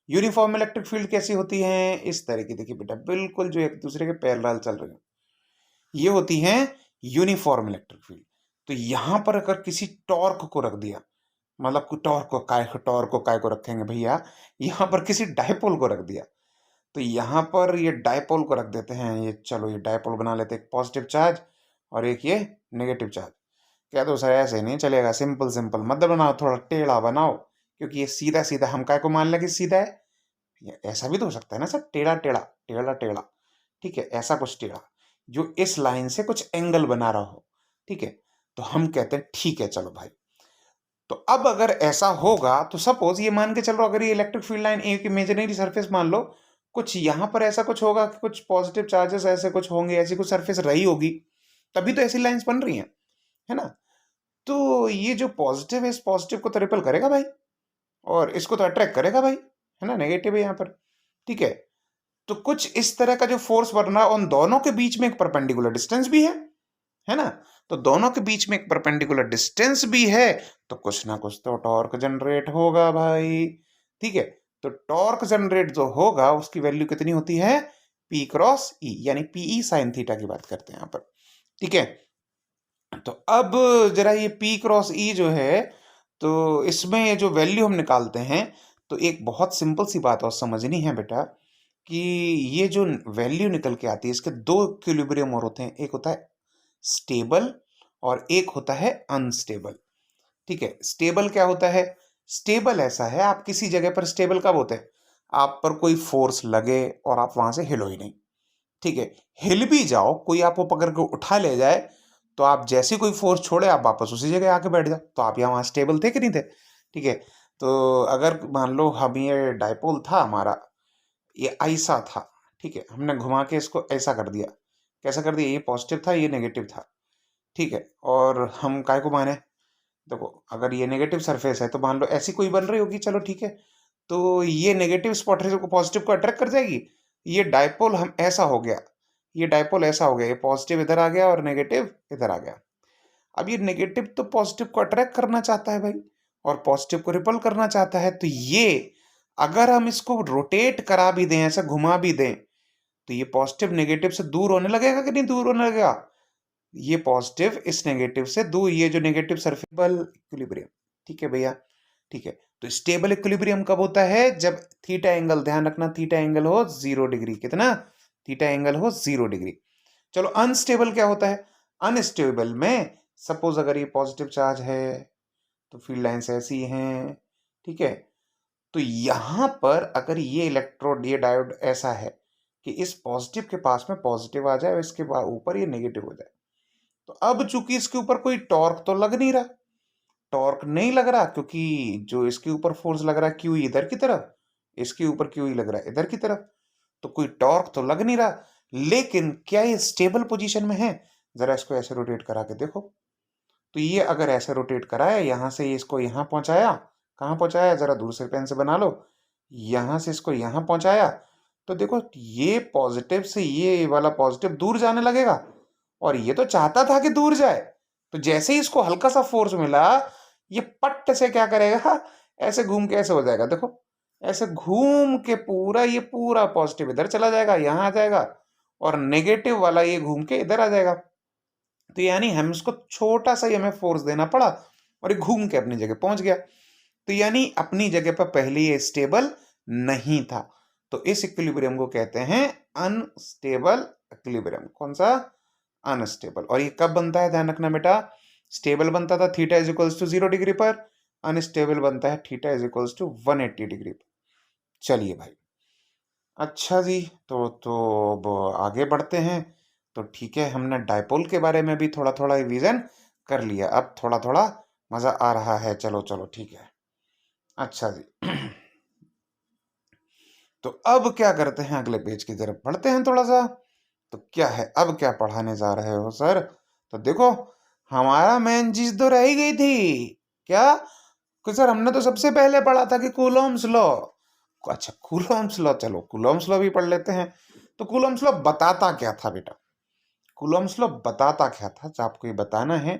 यूनिफॉर्म इलेक्ट्रिक फील्ड कैसी होती है, इस तरह की, देखिए बेटा, बिल्कुल जो एक दूसरे के पैरेलल चल रही है, ये होती है यूनिफॉर्म इलेक्ट्रिक फील्ड। तो यहां पर अगर किसी टॉर्क को रख दिया, मतलब टॉर्क को काय को रखेंगे भैया, यहां पर किसी डायपोल को रख दिया, तो यहां पर ये डायपोल को रख देते हैं, ये चलो ये डायपोल बना लेते हैं, एक पॉजिटिव चार्ज और एक ये नेगेटिव चार्ज। क्या तो सर ऐसे नहीं चलेगा, सिंपल सिंपल मत बनाओ, थोड़ा टेढ़ा बनाओ, क्योंकि ये सीधा सीधा हम काय को मान लें कि सीधा है, ये ऐसा भी तो हो सकता है ना सर, टेढ़ा टेढ़ा टेढ़ा टेढ़ा, ठीक है, ऐसा कुछ टेढ़ा जो इस लाइन से कुछ एंगल बना रहा हो, ठीक है, तो हम कहते हैं ठीक है चलो भाई। तो अब अगर ऐसा होगा तो सपोज ये मान के चलो, अगर ये इलेक्ट्रिक फील्ड लाइन एक इमेजिनरी सरफेस मान लो, कुछ यहां पर ऐसा कुछ होगा कि कुछ पॉजिटिव चार्जेस ऐसे कुछ होंगे, ऐसी कुछ सरफेस रही होगी, तभी तो ऐसी लाइंस बन रही हैं, है ना। तो ये जो पॉजिटिव है इस पॉजिटिव को तो रिपेल करेगा भाई, और इसको तो अट्रैक्ट करेगा भाई, है ना, नेगेटिव है यहाँ पर, ठीक है। तो कुछ इस तरह का जो फोर्स बन रहा है, उन दोनों के बीच में एक परपेंडिकुलर डिस्टेंस भी है ना, तो दोनों के बीच में एक परपेंडिकुलर डिस्टेंस भी है, तो कुछ ना कुछ तो टॉर्क जनरेट होगा भाई, ठीक है। तो टॉर्क जनरेट जो होगा उसकी वैल्यू कितनी होती है, P क्रॉस E, यानी PE साइन थीटा की बात करते हैं यहाँ पर, ठीक है। तो अब जरा ये P क्रॉस E जो है, तो इसमें ये जो वैल्यू हम निकालते हैं, तो एक बहुत सिंपल सी बात और समझनी है बेटा, कि ये जो वैल्यू निकल के आती है इसके दो इक्विलिब्रियम और होते हैं, एक होता है स्टेबल और एक होता है अनस्टेबल, ठीक है। स्टेबल क्या होता है, स्टेबल ऐसा है, आप किसी जगह पर स्टेबल कब होते हैं, आप पर कोई फोर्स लगे और आप वहां से हिलो ही नहीं, ठीक है। हिल भी जाओ, कोई आपको पकड़ के उठा ले जाए, तो आप जैसे कोई फोर्स छोड़े आप वापस उसी जगह आके बैठ जाओ, तो आप यहाँ वहां स्टेबल थे कि नहीं थे, ठीक है। तो अगर मान लो हम ये डायपोल था हमारा, ये ऐसा था, ठीक है, हमने घुमा के इसको ऐसा कर दिया, कैसा कर दिया, ये पॉजिटिव था ये नेगेटिव था, ठीक है। और हम काय को माने, देखो अगर ये नेगेटिव सरफेस है तो मान लो ऐसी कोई बन रही होगी, चलो ठीक है, तो ये नेगेटिव स्पॉट है जो पॉजिटिव को अट्रैक्ट कर जाएगी, ये डायपोल हम ऐसा हो गया, ये डायपोल ऐसा हो गया, ये पॉजिटिव इधर आ गया और नेगेटिव इधर आ गया। अब ये नेगेटिव तो पॉजिटिव को अट्रैक्ट करना चाहता है भाई, और पॉजिटिव को रिपल करना चाहता है, तो ये अगर हम इसको रोटेट करा भी दें, ऐसा घुमा भी दें, तो ये पॉजिटिव नेगेटिव से दूर होने लगेगा कि नहीं दूर होने लगेगा, ये पॉजिटिव इस नेगेटिव से दूर, ये जो नेगेटिव सरफेबल इक्विलिब्रियम, ठीक है भैया, ठीक है। तो स्टेबल इक्विलिब्रियम कब होता है, जब थीटा एंगल, ध्यान रखना थीटा एंगल हो 0 डिग्री, कितना, थीटा एंगल हो 0 डिग्री। चलो अनस्टेबल क्या होता है, अनस्टेबल में सपोज अगर ये पॉजिटिव चार्ज है तो फील्ड लाइंस ऐसी हैं, ठीक है। तो यहां पर अगर ये इलेक्ट्रोड, ये डायोड ऐसा है कि इस पॉजिटिव के पास में पॉजिटिव आ जाए और इसके ऊपर ये नेगेटिव हो जाए, तो अब चूंकि इसके ऊपर कोई टॉर्क तो लग नहीं रहा, टॉर्क नहीं लग रहा, क्योंकि जो इसके ऊपर फोर्स लग रहा है क्यू इधर की तरफ, इसके ऊपर क्यू लग रहा है इधर की तरफ, तो कोई टॉर्क तो लग नहीं रहा, लेकिन क्या ये स्टेबल पोजीशन में है, जरा इसको ऐसे रोटेट करा के देखो, तो ये अगर ऐसे रोटेट कराया, यहां से इसको यहां पहुंचाया, कहां पहुंचाया, जरा दूर से पेन से बना लो, यहां से इसको यहां पहुंचाया, तो देखो ये पॉजिटिव से ये वाला पॉजिटिव दूर जाने लगेगा, और ये तो चाहता था कि दूर जाए, तो जैसे ही इसको हल्का सा फोर्स मिला, ये पट्ट से क्या करेगा, ऐसे घूम के ऐसे हो जाएगा, देखो ऐसे घूम के पूरा, ये पूरा पॉजिटिव इधर चला जाएगा, यहां आ जाएगा, और नेगेटिव वाला ये घूम के इधर आ जाएगा, तो यानी हम इसको छोटा सा ही हमें फोर्स देना पड़ा और ये घूम के अपनी जगह पहुंच गया, तो यानी अपनी जगह पर पहले ये स्टेबल नहीं था, तो इस इक्विलिब्रियम को कहते हैं अनस्टेबल इक्विलिब्रियम, कौन सा, अनस्टेबल। और ये कब बनता है, ध्यान रखना बेटा, स्टेबल बनता था theta is equals to 0 degree पर, अनस्टेबल बनता है theta is equals to 180 degree पर। चलिए भाई, अच्छा जी, तो अब आगे बढ़ते हैं, तो ठीक है, हमने डायपोल के बारे में भी थोड़ा थोड़ा रिवीजन कर लिया, अब थोड़ा थोड़ा मजा आ रहा है, चलो चलो ठीक है, अच्छा जी। तो अब क्या करते हैं, अगले पेज की तरफ बढ़ते हैं थोड़ा सा, तो क्या है, अब क्या पढ़ाने जा रहे हो सर, तो देखो हमारा मेन चीज तो रह ही गई थी, क्या, कि सर हमने तो सबसे पहले पढ़ा था कि कूलॉम्स लॉ, अच्छा कूलॉम्स लॉ, चलो कूलॉम्स लॉ भी पढ़ लेते हैं। तो कूलॉम्स लॉ बताता क्या था बेटा, कूलॉम्स लॉ बताता क्या था, जो आपको ये बताना है,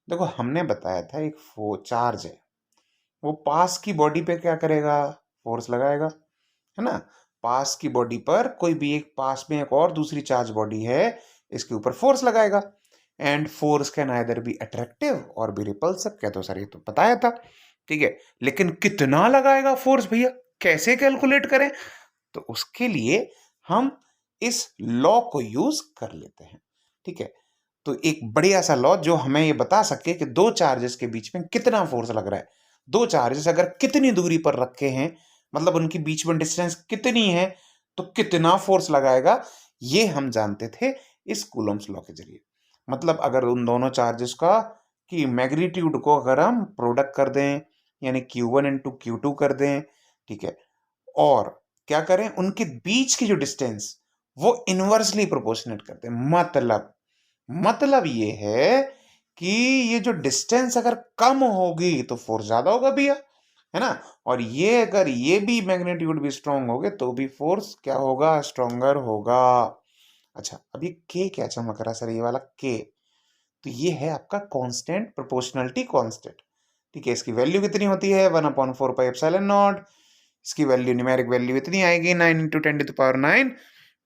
देखो हमने बताया था एक चार्ज है, वो पास की बॉडी पे क्या करेगा, फोर्स लगाएगा, है ना, पास की बॉडी पर कोई भी एक, पास में एक और दूसरी चार्ज बॉडी है, इसके ऊपर फोर्स लगाएगा, and force can either be attractive और बी रिपल्सिव, क्या तो सर ये तो बताया था, ठीक है, लेकिन कितना लगाएगा फोर्स भैया, कैसे कैलकुलेट करें, तो उसके लिए हम इस लॉ को यूज कर लेते हैं, ठीक है। तो एक बढ़िया सा लॉ जो हमें ये बता सके कि दो चार्जेस के बीच में कितना फोर्स लग रहा है, दो चार्जेस अगर कितनी दूरी पर रखे हैं, मतलब उनके बीच में डिस्टेंस कितनी है, तो कितना फोर्स लगाएगा, ये हम जानते थे इस कूलम्स लॉ के जरिए। मतलब अगर उन दोनों चार्जेस का की मैग्नीट्यूड को अगर हम प्रोडक्ट कर दें, यानी Q1 इंटू Q2 कर दें, ठीक है, और क्या करें, उनके बीच की जो डिस्टेंस वो इनवर्सली प्रोपोर्शनेट करते हैं, मतलब ये है कि ये जो डिस्टेंस अगर कम होगी तो फोर्स ज्यादा होगा भैया, है ना। और ये अगर ये भी मैग्नीट्यूड भी स्ट्रांग हो गए तो भी फोर्स क्या होगा, स्ट्रॉन्गर होगा। अच्छा, अब ये के क्या चमक रहा है सर, ये वाला के, तो ये है आपका कांस्टेंट, प्रोपोर्शनलिटी कांस्टेंट। ठीक है, इसकी वैल्यू कितनी होती है 1/4πε0। इसकी वैल्यू, न्यूमेरिक वैल्यू इतनी आएगी 9 × 10⁹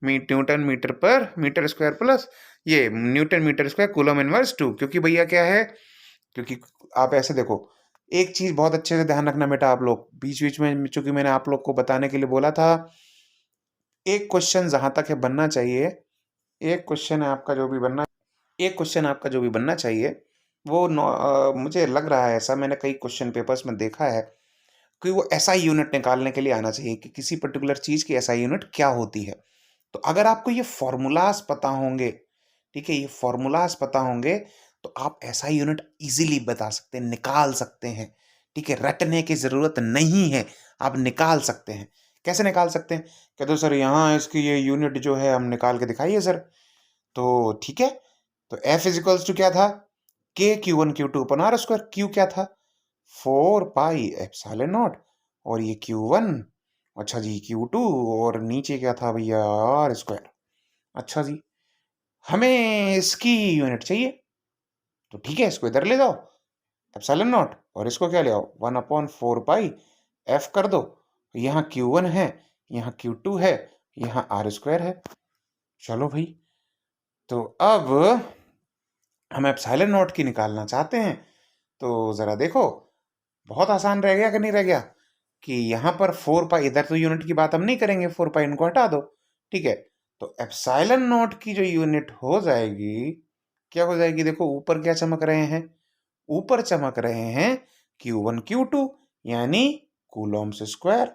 newton metre per metre square plus ये newton metre square coulomb inverse 2। क्योंकि भैया क्या है, क्योंकि आप ऐसे देखो, एक चीज बहुत अच्छे से ध्यान रखना बेटा, आप लोग बीच बीच में, चूंकि मैंने आप लोग को बताने के लिए बोला था, एक क्वेश्चन जहां तक है बनना चाहिए, एक क्वेश्चन है आपका जो भी बनना, एक क्वेश्चन आपका जो भी बनना चाहिए वो मुझे लग रहा है ऐसा, मैंने कई क्वेश्चन पेपर्स में देखा है कि वो एसआई यूनिट निकालने के लिए आना चाहिए कि किसी पर्टिकुलर चीज की एसआई यूनिट क्या होती है। तो अगर आपको ये फॉर्मूलाज पता होंगे, ठीक है, ये फॉर्मूलाज पता होंगे, तो आप एसआई यूनिट इजीली बता सकते हैं, निकाल सकते हैं। ठीक है, रटने की जरूरत नहीं है, आप निकाल सकते हैं। कैसे निकाल सकते हैं, कहते हो सर यहाँ इसकी ये यूनिट जो है हम निकाल के दिखाइए सर। तो ठीक है, तो F इज क्या था, के Q1 Q2/r²। Q क्या था 4πε0, और ये Q1, अच्छा जी Q2, और नीचे क्या था भैया r²। अच्छा जी, हमें इसकी यूनिट चाहिए, तो ठीक है, इसको इधर ले जाओ ε0, और इसको क्या ले आओ 1/4π कर दो। यहाँ Q1 है, यहाँ Q2 है, यहाँ r² है। चलो भाई, तो अब हम ε0 की निकालना चाहते हैं, तो जरा देखो, बहुत आसान रह गया कि नहीं रह गया, कि यहाँ पर 4π, इधर तो यूनिट की बात हम नहीं करेंगे, 4π इनको हटा दो। ठीक है, तो ε0 की जो यूनिट हो जाएगी, क्या हो जाएगी, देखो ऊपर क्या चमक रहे हैं, ऊपर चमक रहे हैं Q1 Q2 यानी कूलॉम्स स्क्वायर।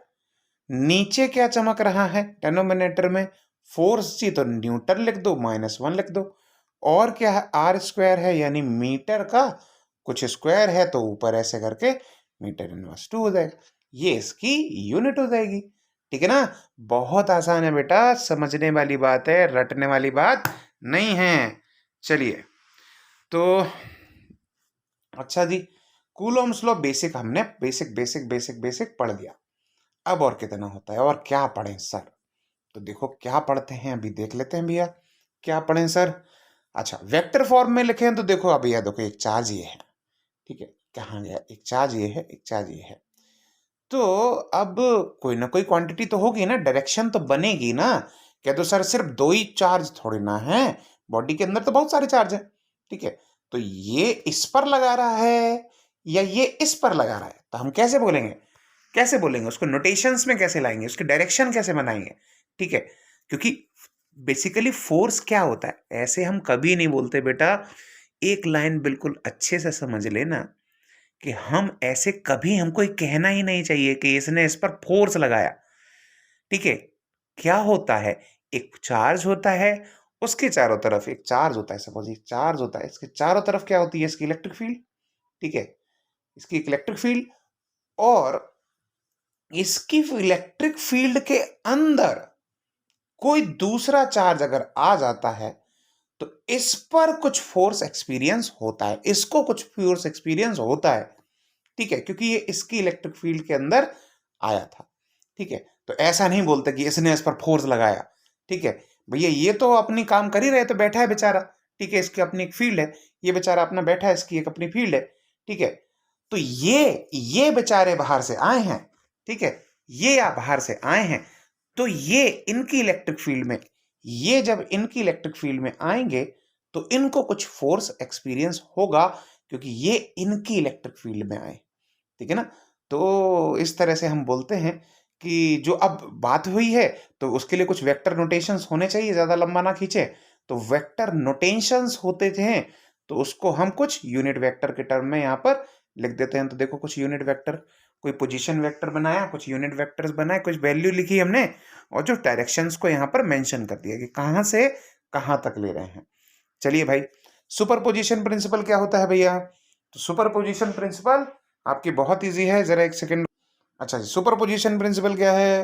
नीचे क्या चमक रहा है डेनोमिनेटर में, फोर्स जी तो न्यूटन लिख दो, -1 लिख दो, और क्या है r² है यानी मीटर का कुछ स्क्वायर है, तो ऊपर ऐसे करके मीटर इनवर्स 2 हो जाएगा, ये इसकी यूनिट हो जाएगी। ठीक है ना, बहुत आसान है बेटा, समझने वाली बात है, रटने वाली बात नहीं है। चलिए, तो अच्छा जी, कूलॉम्स लॉ बेसिक हमने बेसिक बेसिक बेसिक बेसिक पढ़ लिया। अब और कितना होता है, और क्या पढ़ें सर, तो देखो क्या पढ़ते हैं अभी देख लेते हैं भैया, क्या पढ़ें सर। अच्छा, वेक्टर फॉर्म में लिखें तो देखो अब भैया, देखो एक चार्ज ये है, ठीक है, कहाँ गया, एक चार्ज ये है, एक चार्ज ये है, तो अब कोई ना कोई क्वांटिटी तो होगी ना, डायरेक्शन तो बनेगी ना। क्या तो सर सिर्फ दो ही चार्ज थोड़ी ना है, बॉडी के अंदर तो बहुत सारे चार्ज है। ठीक है, तो ये इस पर लगा रहा है या ये इस पर लगा रहा है, तो हम कैसे बोलेंगे, कैसे बोलेंगे उसको, नोटेशंस में कैसे लाएंगे, उसकी डायरेक्शन कैसे बनाएंगे। ठीक है, क्योंकि बेसिकली फोर्स क्या होता है, ऐसे हम कभी नहीं बोलते बेटा, एक लाइन बिल्कुल अच्छे से समझ लेना, कि हम ऐसे कभी, हमको कहना ही नहीं चाहिए कि इसने इस पर फोर्स लगाया। ठीक है, क्या होता है, एक चार्ज होता है, उसके चारों तरफ एक चार्ज होता है, सपोज एक चार्ज होता है, इसके चारों तरफ क्या होती है, इसकी इलेक्ट्रिक फील्ड। ठीक है, इसकी इलेक्ट्रिक फील्ड, और इसकी इलेक्ट्रिक फील्ड के अंदर कोई दूसरा चार्ज अगर आ जाता है, तो इस पर कुछ फोर्स एक्सपीरियंस होता है, इसको कुछ फोर्स एक्सपीरियंस होता है। ठीक है, क्योंकि ये इसकी इलेक्ट्रिक फील्ड के अंदर आया था। ठीक है, तो ऐसा नहीं बोलते कि इसने इस पर फोर्स लगाया। ठीक है भैया, ये तो अपनी काम कर ही रहे, तो बैठा है बेचारा। ठीक है, इसकी अपनी एक फील्ड है, ये बेचारा अपना बैठा है, इसकी एक अपनी फील्ड है। ठीक है, तो ये बेचारे बाहर से आए हैं। ठीक है, ये आप बाहर से आए हैं, तो ये इनकी इलेक्ट्रिक फील्ड में, ये जब इनकी इलेक्ट्रिक फील्ड में आएंगे, तो इनको कुछ फोर्स एक्सपीरियंस होगा, क्योंकि ये इनकी इलेक्ट्रिक फील्ड में आए। ठीक है ना, तो इस तरह से हम बोलते हैं कि जो अब बात हुई है, तो उसके लिए कुछ वेक्टर नोटेशंस होने चाहिए, ज्यादा लंबा ना खींचे, तो वेक्टर नोटेशंस होते थे, तो उसको हम कुछ यूनिट वेक्टर के टर्म में यहाँ पर लिख देते हैं। तो देखो, कुछ यूनिट वेक्टर, कोई पोजीशन वेक्टर बनाया, कुछ यूनिट वेक्टर्स बनाए, कुछ वैल्यू लिखी हमने, और जो डायरेक्शंस को यहाँ पर मेंशन कर दिया कि कहाँ से कहाँ तक ले रहे हैं। चलिए भाई, सुपरपोजिशन प्रिंसिपल क्या होता है भैया, तो सुपरपोजिशन प्रिंसिपल आपकी बहुत इजी है, जरा एक सेकंड। अच्छा जी, सुपरपोजिशन प्रिंसिपल क्या है,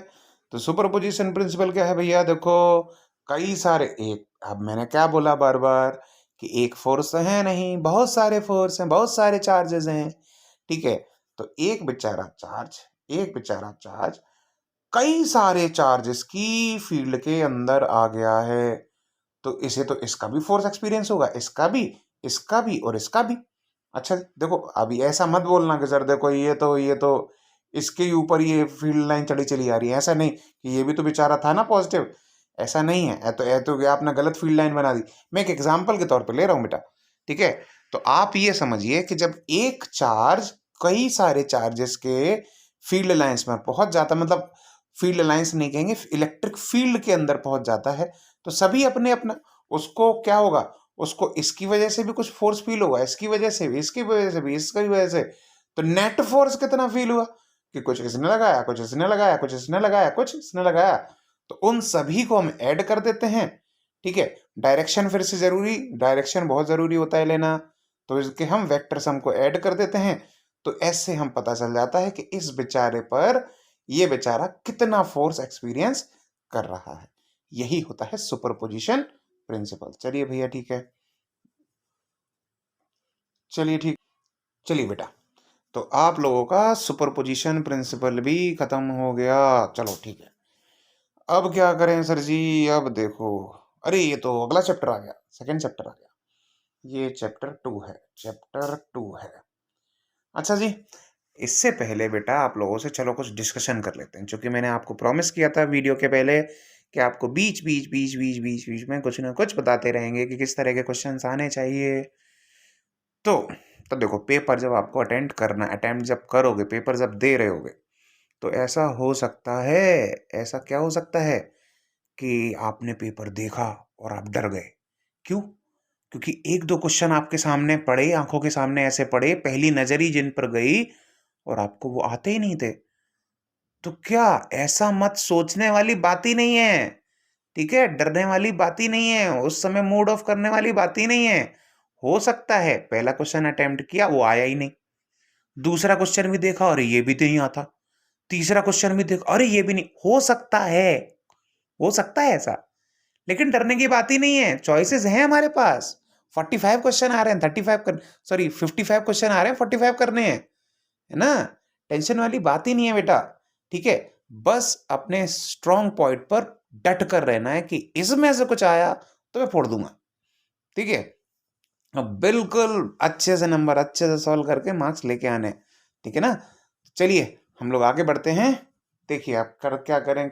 तो सुपरपोजिशन प्रिंसिपल क्या है भैया, देखो कई सारे, एक अब मैंने क्या बोला बार बार, कि एक फोर्स तो है नहीं, बहुत सारे फोर्स हैं, बहुत सारे चार्जेस हैं, ठीक है। तो एक बेचारा चार्ज कई सारे चार्जेस की फील्ड के अंदर आ गया है, तो इसे तो इसका भी फोर्स एक्सपीरियंस होगा, इसका भी और इसका भी। अच्छा देखो, अभी ऐसा मत बोलना कि सर देखो ये तो इसके ऊपर ये फील्ड लाइन चढ़ी चली आ रही है, ऐसा नहीं कि ये भी तो बेचारा था ना पॉजिटिव, ऐसा नहीं है। ये तो आपने गलत फील्ड लाइन बना दी। मैं एक एग्जांपल के तौर पे ले रहा हूँ बेटा, ठीक है। तो आप ये समझिए कि जब एक चार्ज कई सारे चार्जेस के फील्ड लाइंस में पहुंच जाता, मतलब फील्ड लाइंस नहीं कहेंगे, इलेक्ट्रिक फील्ड के अंदर पहुंच जाता है, तो सभी अपने अपना, उसको क्या होगा, उसको इसकी वजह से भी कुछ फोर्स फील होगा, इसकी वजह से भी, इसकी वजह से भी, इसकी वजह से। तो नेट फोर्स कितना फील हुआ कि कुछ इसने लगाया, कुछ इसने लगाया, कुछ इसने लगाया, कुछ इसने लगाया। तो उन सभी को हम ऐड कर देते हैं, ठीक है। डायरेक्शन फिर से जरूरी, डायरेक्शन बहुत जरूरी होता है लेना, तो इसके हम वेक्टर सम को ऐड कर देते हैं। तो ऐसे हम पता चल जाता है कि इस बेचारे पर ये बेचारा कितना फोर्स एक्सपीरियंस कर रहा है। यही होता है सुपरपोजिशन प्रिंसिपल। चलिए भैया ठीक है, चलिए बेटा, तो आप लोगों का सुपरपोजिशन प्रिंसिपल भी खत्म हो गया। चलो ठीक है, अब क्या करें सर जी, अब देखो, अरे ये तो अगला चैप्टर आ गया, सेकंड चैप्टर आ गया, ये चैप्टर 2 है। अच्छा जी, इससे पहले बेटा आप लोगों से चलो कुछ डिस्कशन कर लेते हैं, क्योंकि मैंने आपको प्रॉमिस किया था वीडियो के पहले कि आपको बीच में कुछ ना कुछ बताते रहेंगे कि किस तरह के क्वेश्चंस आने चाहिए। तो देखो, पेपर जब आपको अटेम्प्ट जब करोगे, पेपर जब दे रहे होगे, तो ऐसा हो सकता है, ऐसा क्या हो सकता है कि आपने पेपर देखा और आप डर गए। क्यों? क्योंकि एक दो क्वेश्चन आपके सामने पड़े, आंखों के सामने ऐसे पड़े, पहली नजर ही जिन पर गई और आपको वो आते ही नहीं थे। तो क्या ऐसा मत, सोचने वाली बात ही नहीं है, ठीक है, डरने वाली बात ही नहीं है, उस समय मूड ऑफ करने वाली बात ही नहीं है। हो सकता है पहला क्वेश्चन अटेम्प्ट किया, वो आया ही नहीं, दूसरा क्वेश्चन भी देखा, अरे ये भी तो नहीं आता, तीसरा क्वेश्चन भी देखा, अरे ये भी नहीं, हो सकता है ऐसा। लेकिन डरने की बात ही नहीं है, चॉइसेस हैं हमारे पास। 45 क्वेश्चन आ रहे हैं, 55 क्वेश्चन आ रहे हैं, 45 करने हैं, है ना। टेंशन वाली बात ही नहीं है बेटा, ठीक है। बस अपने स्ट्रॉन्ग पॉइंट पर डट कर रहना है कि इसमें से कुछ आया तो मैं फोड़ दूंगा, ठीक है। अब बिल्कुल अच्छे से नंबर अच्छे से सॉल्व करके मार्क्स लेके आने, ठीक है ना। चलिए हम लोग आगे बढ़ते हैं। देखिए आप क्या करें,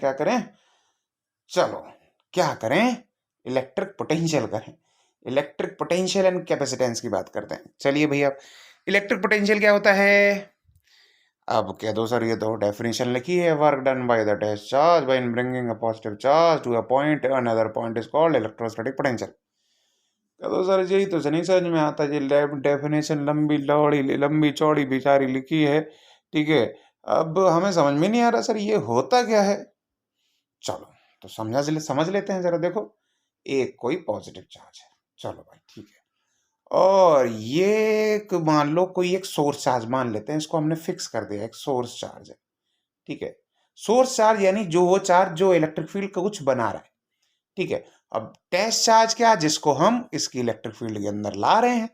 चलो क्या करें, इलेक्ट्रिक पोटेंशियल करें, इलेक्ट्रिक पोटेंशियल एंड कैपेसिटेंस की बात करते हैं। चलिए भैया, इलेक्ट्रिक पोटेंशियल क्या होता है, अब कह दो सर ये तो डेफिनेशन लिखी है, work done by the test charge by bringing a positive charge to a point, another point is called electrostatic potential. कह दो सर यही तो नहीं समझ में आता, ये डेफिनेशन लंबी चौड़ी बेचारी लिखी है, ठीक है। अब हमें समझ में नहीं आ रहा सर ये होता क्या है। चलो तो समझ लेते हैं जरा। देखो, एक कोई पॉजिटिव चार्ज है, चलो भाई ठीक है, और ये मान लो कोई एक सोर्स चार्ज मान लेते हैं, इसको हमने फिक्स कर दिया, एक सोर्स चार्ज है, ठीक है। सोर्स चार्ज यानी जो वो चार्ज जो इलेक्ट्रिक फील्ड का कुछ बना रहा है, ठीक है। अब टेस्ट चार्ज क्या, जिसको हम इसकी इलेक्ट्रिक फील्ड के अंदर ला रहे हैं।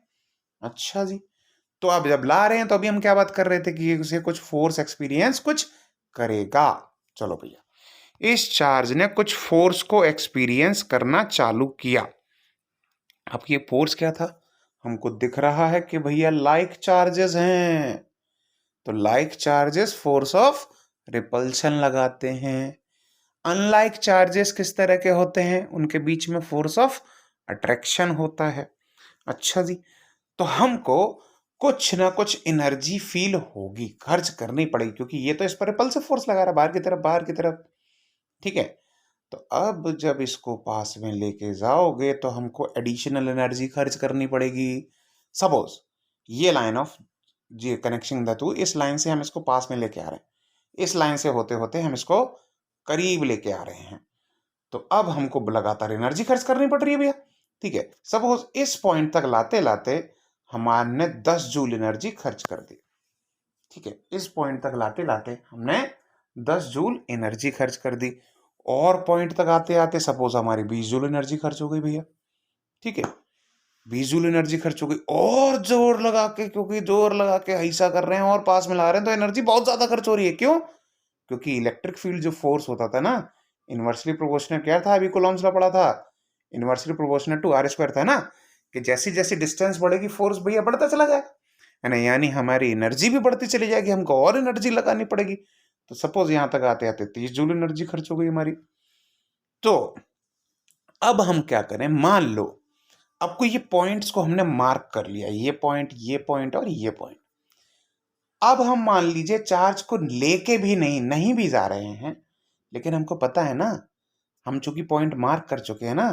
अच्छा जी, तो अब जब ला रहे हैं तो अभी हम क्या बात कर रहे थे कि उसे कुछ फोर्स एक्सपीरियंस कुछ करेगा। चलो भैया, इस चार्ज ने कुछ फोर्स को एक्सपीरियंस करना चालू किया। अब ये फोर्स क्या था, हमको दिख रहा है कि भैया लाइक चार्जेस हैं, तो like charges force of repulsion लगाते हैं। अनलाइक चार्जेस किस तरह के होते हैं, उनके बीच में फोर्स ऑफ अट्रैक्शन होता है। अच्छा जी, तो हमको कुछ ना कुछ एनर्जी फील होगी, खर्च करनी पड़ेगी, क्योंकि ये तो इस पर रिपल्सिव फोर्स लगा रहा है बाहर की तरफ, ठीक है। तो अब जब इसको पास में लेके जाओगे तो हमको एडिशनल एनर्जी खर्च करनी पड़ेगी। सपोज ये line of G connection the two, इस लाइन से हम इसको पास में लेके आ रहे हैं, इस लाइन से होते होते हम इसको करीब लेके आ रहे हैं, तो अब हमको लगातार एनर्जी खर्च करनी पड़ रही है भैया, ठीक है। सपोज इस पॉइंट तक लाते लाते हमारे 10 जूल एनर्जी खर्च कर दी, ठीक है। इस पॉइंट तक लाते लाते हमने 10 जूल एनर्जी खर्च कर दी, और पॉइंट तक आते आते सपोज हमारी 20 जूल एनर्जी खर्च हो गई भैया, ठीक है। 20 जूल एनर्जी खर्च हो गई, और जोर लगा के, क्योंकि जोर लगा के ऐसा कर रहे हैं और पास में ला रहे हैं, तो एनर्जी बहुत ज्यादा खर्च हो रही है। क्यों? क्योंकि इलेक्ट्रिक फील्ड जो फोर्स होता था ना, इनवर्सली प्रोपोर्शनल क्या था, अभी कूलॉम्स लॉ पढ़ा था, inversely proportional to r square था ना, कि जैसी जैसी डिस्टेंस बढ़ेगी फोर्स भैया बढ़ता चला जाएगा, है ना, यानी हमारी एनर्जी भी बढ़ती चली जाएगी, हमको और एनर्जी लगानी पड़ेगी। तो सपोज यहां तक आते आते 30 जूल एनर्जी खर्च हो गई हमारी। तो अब हम क्या करें, मान लो आपको ये पॉइंट्स को हमने मार्क कर लिया, ये पॉइंट और ये पॉइंट। अब हम मान लीजिए चार्ज को लेके भी नहीं भी जा रहे हैं, लेकिन हमको पता है ना, हम चूंकि पॉइंट मार्क कर चुके हैं ना,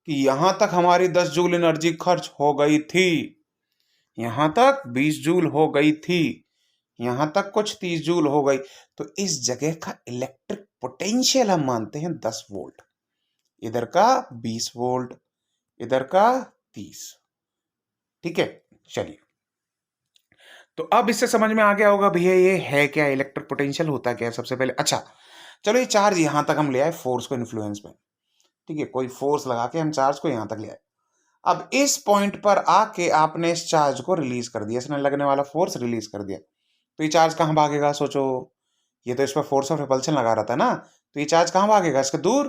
कि यहां तक हमारी 10 जूल एनर्जी खर्च हो गई थी, यहां तक 20 जूल हो गई थी, यहां तक कुछ 30 जूल हो गई, तो इस जगह का इलेक्ट्रिक पोटेंशियल हम मानते हैं 10 वोल्ट, इधर का 20 वोल्ट, इधर का 30। ठीक है, चलिए, तो अब इससे समझ में आ गया होगा भैया ये है क्या, इलेक्ट्रिक पोटेंशियल होता क्या है सबसे पहले। अच्छा चलो, ये चार्ज यहां तक हम ले आए फोर्स को इन्फ्लुएंस में, ठीक है, कोई फोर्स लगा के हम चार्ज को यहां तक ले आए। अब इस पॉइंट पर आके आपने इस चार्ज को रिलीज कर दिया, इसने लगने वाला फोर्स रिलीज कर दिया, तो ये चार्ज कहां भागेगा, सोचो, ये तो इस पर फोर्स ऑफ रिपल्शन लगा रहा था ना, तो ये चार्ज कहां भागेगा, इसके दूर।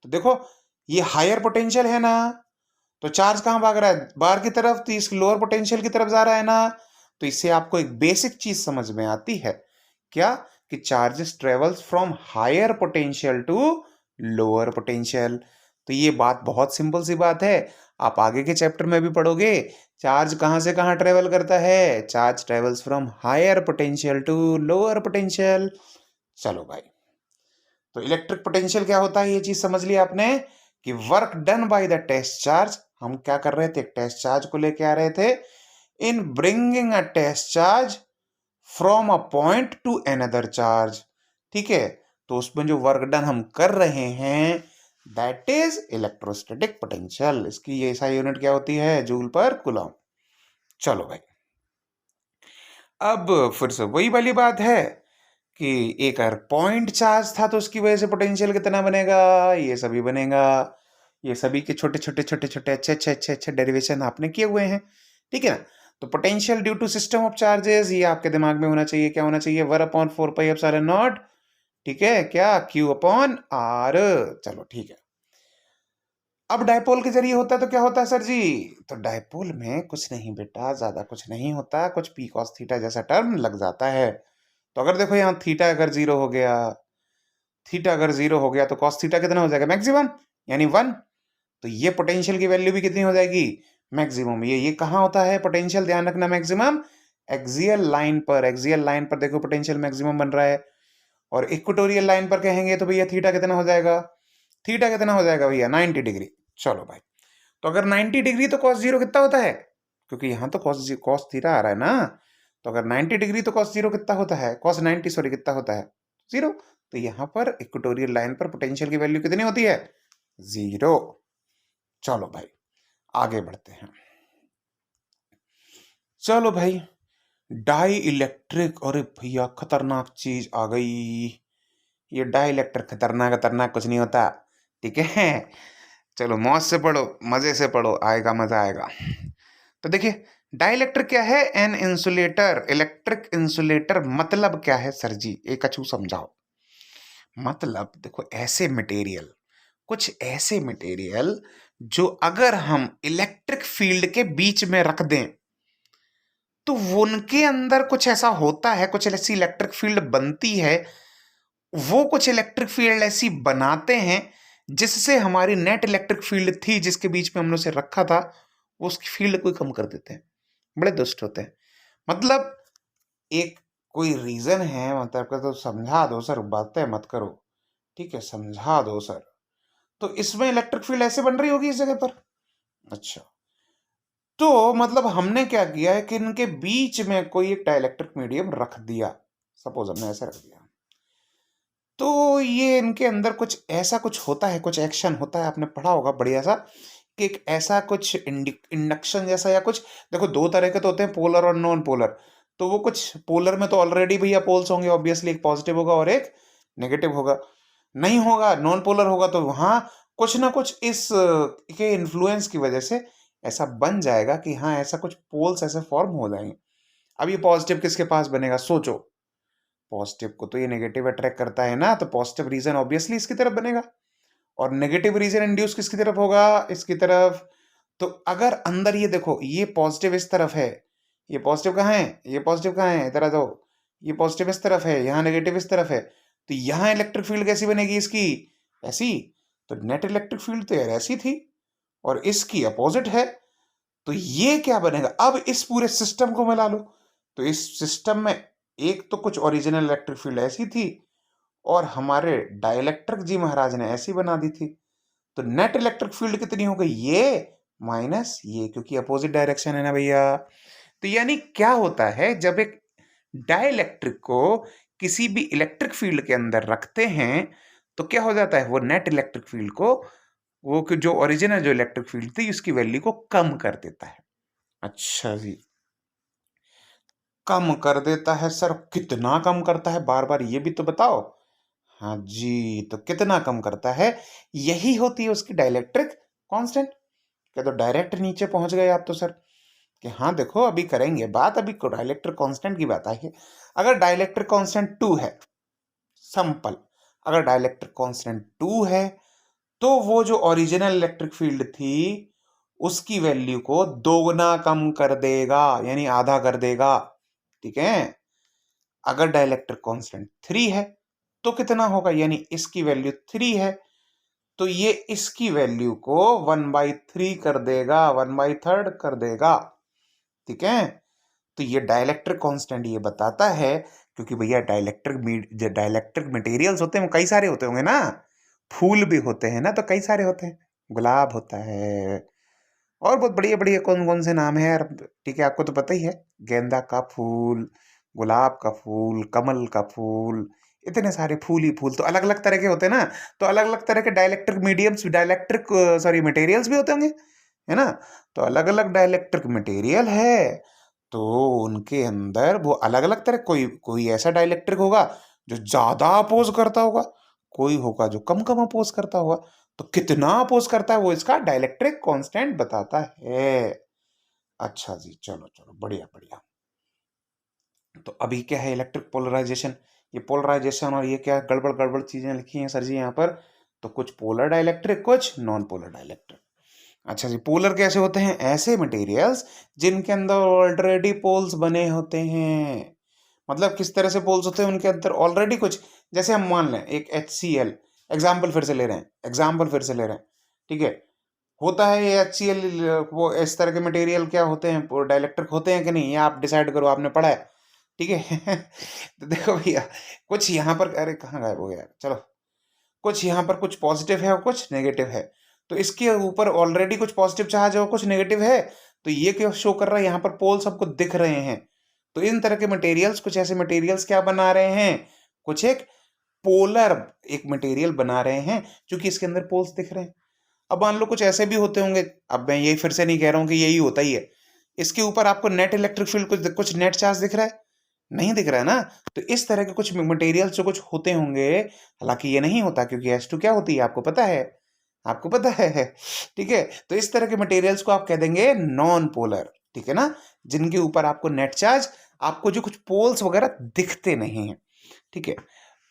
तो देखो ये हायर पोटेंशियल है ना, तो चार्ज कहां भाग रहा है, बाहर की तरफ, तो इस लोअर पोटेंशियल की तरफ जा रहा है ना। तो इससे आपको एक बेसिक चीज समझ में आती है, क्या, कि charges travels from higher potential to lower potential. तो ये बात बहुत सिंपल सी बात है, आप आगे के चैप्टर में भी पढ़ोगे, चार्ज कहां से कहां ट्रेवल करता है, charge travels from higher potential to lower potential. चलो भाई, तो इलेक्ट्रिक पोटेंशियल क्या होता है, ये चीज समझ लिया आपने, कि work done by the test charge, हम क्या कर रहे थे, टेस्ट चार्ज को लेके आ रहे थे, in bringing a test charge from a point to another charge. ठीक है, तो उसमें जो वर्क डन हम कर रहे हैं, दैट इज इलेक्ट्रोस्टैटिक पोटेंशियल। इसकी ये SI यूनिट क्या होती है, जूल पर कूलॉम। चलो भाई, अब फिर से वही वाली बात है कि एक अगर पॉइंट चार्ज था तो उसकी वजह से पोटेंशियल कितना बनेगा, ये सभी बनेगा, ये सभी के छोटे छोटे छोटे छोटे अच्छे डेरिवेशन आपने किए हुए हैं, ठीक है ना। तो potential due to system of charges, ये आपके दिमाग में होना चाहिए, क्या होना चाहिए, 1/4πε0, ठीक है, क्या, Q/R। चलो ठीक है, अब डायपोल के जरिए होता है तो क्या होता है सर जी, तो डायपोल में कुछ नहीं बेटा, ज्यादा कुछ नहीं होता, कुछ पी कॉस थीटा जैसा टर्म लग जाता है। तो अगर देखो यहाँ थीटा अगर 0 हो गया, थीटा अगर 0 हो गया, तो कॉस थीटा कितना हो जाएगा, मैक्सिमम, यानी 1। तो ये पोटेंशियल की वैल्यू भी कितनी हो जाएगी, मैक्सिमम। ये कहाँ होता है पोटेंशियल, ध्यान रखना, मैक्सिमम एक्सियल लाइन पर, एक्सियल लाइन पर देखो पोटेंशियल मैक्सिमम बन रहा है, और इक्वेटोरियल लाइन पर कहेंगे तो भैया थीटा कितना हो जाएगा, थीटा कितना हो जाएगा भैया, 90 डिग्री। चलो भाई, तो अगर 90 डिग्री तो cos 0 कितना होता है, क्योंकि यहाँ तो cos थीटा आ रहा है ना, तो अगर 90 डिग्री तो cos 0 कितना होता है, cos 90 सॉरी कितना होता है, 0। तो यहाँ पर इक्वेटोरियल लाइन पर पोटेंशियल की वैल्यू कितनी होती है, 0। चलो भाई आगे बढ़ते हैं, चलो भाई, डाई इलेक्ट्रिक, अरे भैया खतरनाक चीज आ गई, ये डाई इलेक्ट्रिक खतरनाक खतरनाक कुछ नहीं होता, ठीक है, चलो मौज से पढ़ो, मजे से पढ़ो, आएगा मजा आएगा। तो देखिए डाइलेक्ट्रिक क्या है, एन इंसुलेटर, इलेक्ट्रिक इंसुलेटर मतलब क्या है सर जी, एक अछू समझाओ। मतलब देखो, ऐसे मटेरियल, कुछ ऐसे मटेरियल जो अगर हम इलेक्ट्रिक फील्ड के बीच में रख दें तो उनके अंदर कुछ ऐसा होता है, कुछ ऐसी इलेक्ट्रिक फील्ड बनती है, वो कुछ इलेक्ट्रिक फील्ड ऐसी बनाते हैं जिससे हमारी नेट इलेक्ट्रिक फील्ड थी जिसके बीच में हमने उसे रखा था, उसकी फील्ड को कम कर देते हैं, बड़े दुष्ट होते हैं। मतलब एक कोई रीजन है, मतलब का तो समझा दो सर, बातें मत करो, ठीक है, समझा दो सर। तो इसमें इलेक्ट्रिक फील्ड ऐसे बन रही होगी इस जगह पर, अच्छा, तो मतलब हमने क्या किया है कि इनके बीच में कोई एक डाइलेक्ट्रिक मीडियम रख दिया, सपोज हमने ऐसे रख दिया, तो ये इनके अंदर कुछ ऐसा कुछ होता है, कुछ एक्शन होता है, आपने पढ़ा होगा बढ़िया सा, कि एक ऐसा कुछ इंडक्शन जैसा या कुछ, देखो दो तरह के तो होते हैं, पोलर और नॉन पोलर। तो वो कुछ पोलर में तो ऑलरेडी भैया पोल्स होंगे, ऑब्वियसली एक पॉजिटिव होगा और एक नेगेटिव होगा, नहीं होगा नॉन पोलर होगा तो वहां कुछ ना कुछ इस के इन्फ्लुएंस की वजह से ऐसा बन जाएगा कि हाँ ऐसा कुछ पोल्स ऐसे फॉर्म हो जाएंगे। अब ये पॉजिटिव किसके पास बनेगा, सोचो। पॉजिटिव को तो ये नेगेटिव अट्रैक्ट करता है ना, तो पॉजिटिव रीजन ऑब्वियसली इसकी तरफ बनेगा, और नेगेटिव रीजन इंड्यूस किसकी तरफ होगा, इसकी तरफ। तो अगर अंदर ये देखो, ये पॉजिटिव इस तरफ है, ये पॉजिटिव कहाँ है, ये पॉजिटिव कहाँ है, इधर आ जाओ, ये पॉजिटिव इस तरफ है, यहाँ नेगेटिव इस तरफ है, तो यहाँ इलेक्ट्रिक फील्ड कैसी बनेगी इसकी, ऐसी। तो नेट इलेक्ट्रिक फील्ड तो यार ऐसी थी, और इसकी अपोजिट है, तो ये क्या बनेगा। अब इस पूरे सिस्टम को मिला लो, तो इस सिस्टम में एक तो कुछ ओरिजिनल इलेक्ट्रिक फील्ड ऐसी थी, और हमारे डाइलेक्ट्रिक जी महाराज ने ऐसी बना दी थी। तो नेट इलेक्ट्रिक फील्ड कितनी हो गई, ये माइनस ये, क्योंकि अपोजिट डायरेक्शन है ना भैया। तो यानी क्या होता है, जब एक डाइलेक्ट्रिक को किसी भी इलेक्ट्रिक फील्ड के अंदर रखते हैं, तो क्या हो जाता है, वो नेट इलेक्ट्रिक फील्ड को, वो जो ओरिजिनल जो इलेक्ट्रिक फील्ड थी उसकी वैल्यू को कम कर देता है। अच्छा जी, कम कर देता है सर, कितना कम करता है, बार बार ये भी तो बताओ। हाँ जी, तो कितना कम करता है, यही होती है उसकी डाइलेक्ट्रिक कांस्टेंट। क्या तो डायरेक्ट नीचे पहुंच गए आप तो सर, कि हाँ देखो अभी करेंगे बात, अभी डाइलेक्ट्रिक कांस्टेंट की बात आई है। अगर डाइलेक्ट्रिक कांस्टेंट 2 है, सिंपल, अगर डाइलेक्ट्रिक कांस्टेंट 2 है, तो वो जो ओरिजिनल इलेक्ट्रिक फील्ड थी उसकी वैल्यू को दोगुना कम कर देगा, यानी आधा कर देगा, ठीक है। अगर डाइलेक्ट्रिक कांस्टेंट 3 है तो कितना होगा, यानी इसकी वैल्यू 3 है, तो ये इसकी वैल्यू को 1/3 कर देगा, 1/3 कर देगा, ठीक है। तो ये डाइलेक्ट्रिक कांस्टेंट ये बताता है, क्योंकि भैया डाइलेक्ट्रिक मटेरियल्स होते हैं वो कई सारे होते होंगे ना, फूल भी होते हैं ना, तो कई सारे होते हैं, गुलाब होता है, और बहुत बढ़िया बढ़िया कौन कौन से नाम है यार, ठीक है, आपको तो पता ही है, गेंदा का फूल, गुलाब का फूल, कमल का फूल, इतने सारे फूल ही फूल, तो अलग अलग तरह के होते हैं ना, तो अलग अलग तरह के dielectric mediums, dielectric sorry materials भी होते होंगे, है ना। तो अलग अलग डाइलेक्ट्रिक मटेरियल है, तो उनके अंदर वो अलग अलग तरह, कोई कोई ऐसा डाइलेक्ट्रिक होगा जो ज्यादा अपोज करता होगा, कोई होगा जो कम कम अपोज करता होगा, तो कितना अपोज करता है वो इसका डाइलेक्ट्रिक कांस्टेंट बताता है। अच्छा जी, चलो चलो, बढ़िया बढ़िया। तो अभी क्या है, इलेक्ट्रिक पोलराइजेशन, ये पोलराइजेशन और ये क्या गड़बड़ गड़बड़ चीजें लिखी हैं सर जी यहाँ पर, तो कुछ पोलर डाइलेक्ट्रिक, कुछ नॉन पोलर डाइलेक्ट्रिक। अच्छा जी, पोलर कैसे होते हैं, ऐसे मटेरियल्स जिनके अंदर ऑलरेडी पोल्स बने होते हैं। मतलब किस तरह से पोल्स होते हैं, उनके अंदर ऑलरेडी कुछ, जैसे हम मान लें एक HCl, एग्जाम्पल फिर से ले रहे हैं, एग्जाम्पल फिर से ले रहे हैं, ठीक है। होता है ये HCl, वो इस तरह के मटेरियल क्या होते हैं, डाइलेक्ट्रिक होते हैं कि नहीं, ये आप डिसाइड करो, आपने पढ़ा है, ठीक है। तो देखो भैया, कुछ यहाँ पर, अरे कहाँ गायब हो गया, चलो, कुछ यहाँ पर कुछ पॉजिटिव है और कुछ नेगेटिव है, तो इसके ऊपर ऑलरेडी कुछ पॉजिटिव चार्ज है और कुछ नेगेटिव है, तो ये क्या शो कर रहा है, यहाँ पर पोल सबको दिख रहे हैं। तो इन तरह के मटेरियल्स, कुछ ऐसे मटेरियल्स क्या बना रहे हैं, कुछ एक पोलर एक मटेरियल बना रहे हैं, क्योंकि इसके अंदर पोल्स दिख रहे हैं। अब मान लो कुछ ऐसे भी होते होंगे, अब मैं ये फिर से नहीं कह रहा हूँ कि यही होता ही है, इसके ऊपर आपको नेट इलेक्ट्रिक फील्ड कुछ नेट चार्ज दिख रहा है, नहीं दिख रहा है ना। तो इस तरह के कुछ मटेरियल्स जो कुछ होते होंगे, हालांकि ये नहीं होता, क्योंकि H2 क्या होती है आपको पता है, आपको पता है, ठीक है। तो इस तरह के मटेरियल्स को आप कह देंगे नॉन पोलर, ठीक है ना, जिनके ऊपर आपको नेट चार्ज, आपको जो कुछ पोल्स वगैरह दिखते नहीं है, ठीक है।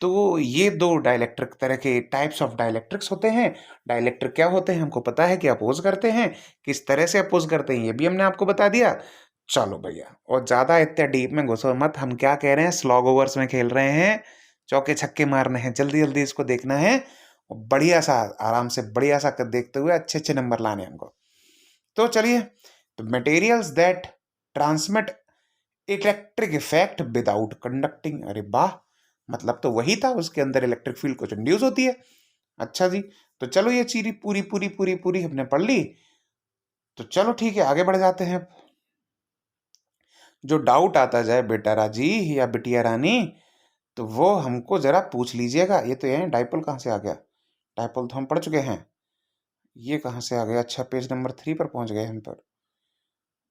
तो ये दो डाइलेक्ट्रिक तरह के टाइप्स ऑफ डाइलेक्ट्रिक्स होते हैं। डाइलेक्ट्रिक क्या होते हैं हमको पता है कि अपोज करते हैं, किस तरह से अपोज करते हैं ये भी हमने आपको बता दिया। चलो भैया, और ज्यादा इतना डीप में घुसो मत, हम क्या कह रहे हैं, स्लॉग ओवर्स में खेल रहे हैं, चौके छक्के मारने हैं, जल्दी जल्दी इसको देखना है, और बढ़िया सा आराम से बढ़िया सा देखते हुए अच्छे अच्छे नंबर लाने हमको। तो चलिए, तो materials that transmit electric effect without conducting, अरे वाह, मतलब तो वही था, उसके अंदर इलेक्ट्रिक फील्ड कुछ इंड्यूस होती है। अच्छा जी, तो चलो ये चीज पूरी पूरी पूरी पूरी हमने पढ़ ली, तो चलो ठीक है, आगे बढ़ जाते हैं। जो डाउट आता जाए बेटा राजी या बिटिया रानी, तो वो हमको जरा पूछ लीजिएगा। ये तो ये डाइपोल कहाँ से आ गया, डाइपोल तो हम पढ़ चुके हैं, ये कहाँ से आ गया, अच्छा पेज नंबर 3 पर पहुंच गए हम पर,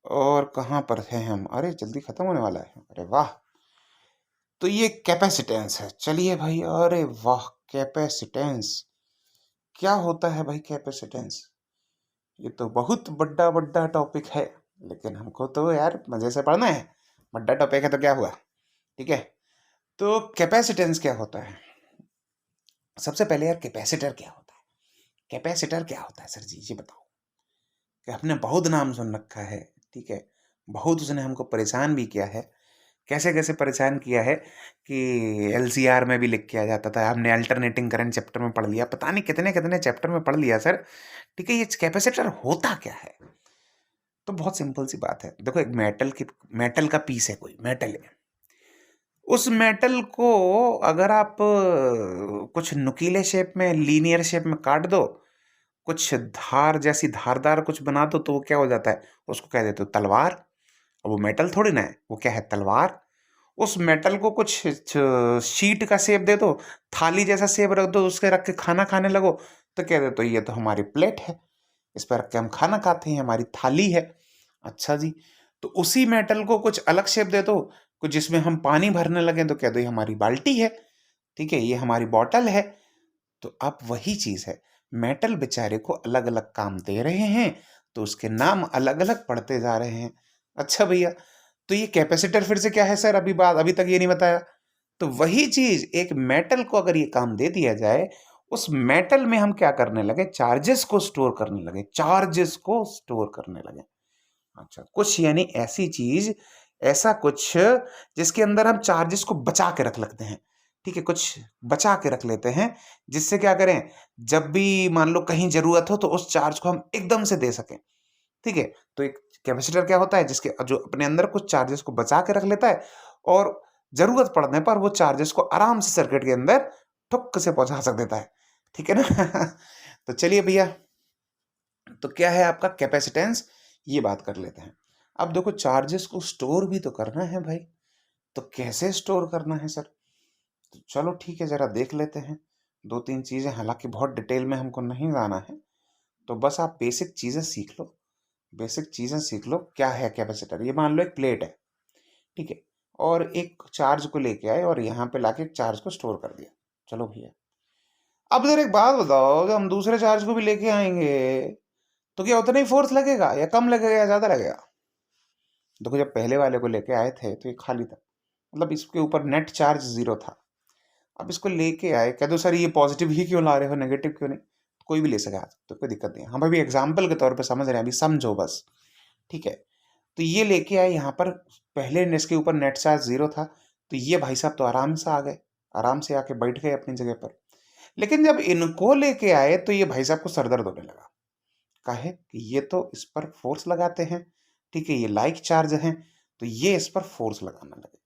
और कहाँ पर थे हम, अरे जल्दी खत्म होने वाला है, अरे वाह। तो ये कैपेसिटेंस है, चलिए भाई, अरे वाह, कैपेसिटेंस क्या होता है भाई, कैपेसिटेंस, ये तो बहुत बड़ा बड़ा टॉपिक है, लेकिन हमको तो यार मजे से पढ़ना है। बड़ा टॉपिक है तो क्या हुआ, ठीक है। तो कैपेसिटेंस क्या होता है? सबसे पहले यार कैपेसिटर क्या होता है? कैपेसिटर क्या होता है सर जी, ये बताओ। कि आपने बहुत नाम सुन रखा है, ठीक है, बहुत उसने हमको परेशान भी किया है। कैसे कैसे परेशान किया है कि एलसीआर में भी लिख के आ जाता था, हमने अल्टरनेटिंग करंट चैप्टर में पढ़ लिया, पता नहीं कितने कितने चैप्टर में पढ़ लिया सर। ठीक है, ये कैपेसिटर होता क्या है? तो बहुत सिंपल सी बात है, देखो एक मेटल का पीस है, कोई मेटल है। उस मेटल को अगर आप कुछ नुकीले शेप में, लीनियर शेप में काट दो, कुछ धार जैसी धारदार कुछ बना दो, तो वो क्या हो जाता है, उसको कह देते हो तलवार। अब वो मेटल थोड़ी ना है, वो क्या है, तलवार। उस मेटल को कुछ शीट का शेप दे दो, थाली जैसा शेप रख दो, उसके रख के खाना खाने लगो, तो कह देते हो ये तो हमारी प्लेट है, इस पर रख के हम खाना खाते हैं, हमारी थाली है। अच्छा जी, तो उसी मेटल को कुछ अलग शेप दे दो, कुछ जिसमें हम पानी भरने लगे, तो कह दो ये हमारी बाल्टी है, ठीक है, ये हमारी बॉटल है। तो अब वही चीज है, मेटल बेचारे को अलग अलग काम दे रहे हैं, तो उसके नाम अलग अलग पढ़ते जा रहे हैं। अच्छा भैया, तो ये कैपेसिटर फिर से क्या है सर, अभी तक ये नहीं बताया। तो वही चीज, एक मेटल को अगर ये काम दे दिया जाए, उस मेटल में हम क्या करने लगे, चार्जेस को स्टोर करने लगे, चार्जेस को स्टोर करने लगे। अच्छा, कुछ यानी ऐसी चीज, ऐसा कुछ जिसके अंदर हम चार्जेस को बचा के रख लेते हैं, ठीक है, कुछ बचा के रख लेते हैं, जिससे क्या करें, जब भी मान लो कहीं जरूरत हो तो उस चार्ज को हम एकदम से दे सकें, ठीक है। तो एक कैपेसिटर क्या होता है, जिसके जो अपने अंदर कुछ चार्जेस को बचा के रख लेता है, और जरूरत पड़ने पर वो चार्जेस को आराम से सर्किट के अंदर ठुक से पहुंचा सक देता है, ठीक है ना। तो चलिए भैया, तो क्या है आपका कैपेसिटेंस, ये बात कर लेते हैं। अब देखो, चार्जेस को स्टोर भी तो करना है भाई, तो कैसे स्टोर करना है सर? तो चलो ठीक है, जरा देख लेते हैं दो तीन चीजें, हालांकि बहुत डिटेल में हमको नहीं जाना है, तो बस आप बेसिक चीजें सीख लो। बेसिक चीजें सीख लो, क्या है कैपेसिटर। ये मान लो एक प्लेट है, ठीक है, और एक चार्ज को लेके आए और यहाँ पे लाके एक चार्ज को स्टोर कर दिया। चलो भैया, अब जरा एक बात बताओ, जब हम दूसरे चार्ज को भी लेके आएंगे, तो क्या उतना ही फोर्स लगेगा या कम लगेगा या ज्यादा लगेगा? देखो, जब पहले वाले को लेके आए थे तो ये खाली था, मतलब इसके ऊपर नेट चार्ज 0 था। अब इसको लेके आए, कह दो सर ये पॉजिटिव ही क्यों ला रहे हो, नेगेटिव क्यों नहीं? तो कोई भी ले सके, तो कोई दिक्कत नहीं है, हम अभी एग्जाम्पल के तौर पे समझ रहे हैं, अभी समझो बस, ठीक है। तो ये लेके आए यहाँ पर, पहले इसके ऊपर नेट चार्ज 0 था, तो ये भाई साहब तो आराम से आ गए, आराम से आके बैठ गए अपनी जगह पर। लेकिन जब इनको लेके आए तो ये भाई साहब को सरदर्द होने लगा। काहे कि ये तो इस पर फोर्स लगाते हैं, ठीक है, ये लाइक चार्ज हैं, तो ये इस पर फोर्स लगाने लगे।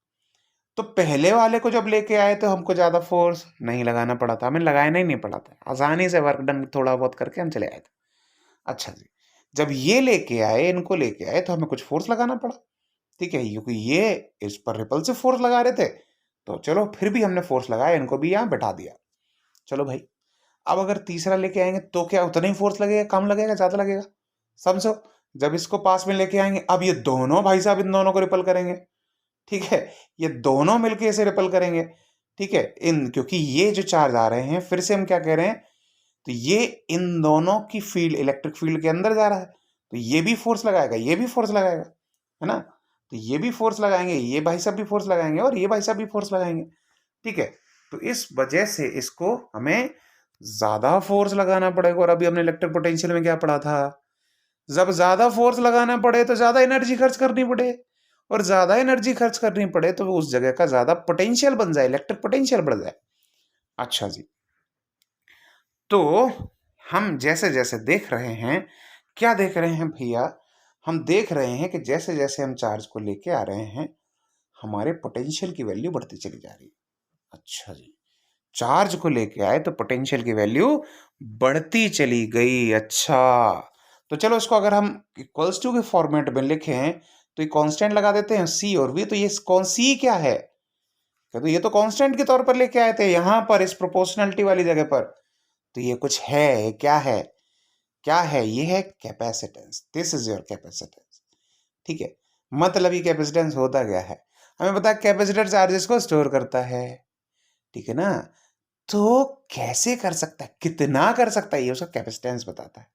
तो पहले वाले को जब लेके आए तो हमको ज्यादा फोर्स नहीं लगाना पड़ा था, हमें लगाना ही नहीं पड़ा था, आसानी से वर्क डन थोड़ा बहुत करके हम चले आए थे। अच्छा जी, जब ये लेके आए, इनको लेके आए, तो हमें कुछ फोर्स लगाना पड़ा, ठीक है, क्योंकि ये इस पर रिपल्सिव फोर्स लगा रहे थे, तो चलो फिर भी हमने फोर्स लगाया, इनको भी यहाँ बैठा दिया। चलो भाई, अब अगर तीसरा लेके आएंगे तो क्या उतना ही फोर्स लगेगा, कम लगेगा, ज्यादा लगेगा? समझो, जब इसको पास में लेके आएंगे, अब ये दोनों भाई साहब इन दोनों को रिपल करेंगे, ठीक है, ये दोनों मिलके इसे रिपल करेंगे, ठीक है, इन क्योंकि ये जो चार्ज आ रहे हैं, फिर से हम क्या कह रहे हैं, तो ये इन दोनों की फील्ड, इलेक्ट्रिक फील्ड के अंदर जा रहा है, तो ये भी फोर्स लगाएगा, ये भी फोर्स लगाएगा, है ना। तो ये भी फोर्स लगाएंगे, ये भाई साहब भी फोर्स लगाएंगे, और ये भाई साहब भी फोर्स लगाएंगे, ठीक है। तो इस वजह से इसको हमें ज्यादा फोर्स लगाना पड़ेगा। और अभी हमने इलेक्ट्रिक पोटेंशियल में क्या पढ़ा था, जब ज्यादा फोर्स लगाना पड़े तो ज्यादा एनर्जी खर्च करनी पड़े, और ज्यादा एनर्जी खर्च करनी पड़े तो उस जगह का ज्यादा पोटेंशियल बन जाए, इलेक्ट्रिक पोटेंशियल बढ़ जाए। अच्छा जी, तो हम जैसे जैसे देख रहे हैं, क्या देख रहे हैं भैया, हम देख रहे हैं कि जैसे जैसे हम चार्ज को लेके आ रहे हैं, हमारे पोटेंशियल की वैल्यू बढ़ती चली जा रही है। अच्छा जी, चार्ज को लेके आए तो पोटेंशियल की वैल्यू बढ़ती चली गई। अच्छा, तो चलो इसको अगर हम इक्वल्स टू के फॉर्मेट में लिखें, तो ये कांस्टेंट लगा देते हैं सी और वी। तो ये कौन सी क्या है, तो ये तो कांस्टेंट के तौर पर लेके आए थे यहां पर इस प्रोपोर्शनलिटी वाली जगह पर। तो ये कुछ है, क्या है, क्या है, ये है capacitance, this is your capacitance, ठीक है। मतलब ये कैपेसिटेंस होता क्या है, हमें पता है कैपेसिटर चार्जेस को स्टोर करता है, ठीक है ना। तो कैसे कर सकता है, कितना कर सकता है, ये उसका कैपेसिटेंस बताता है।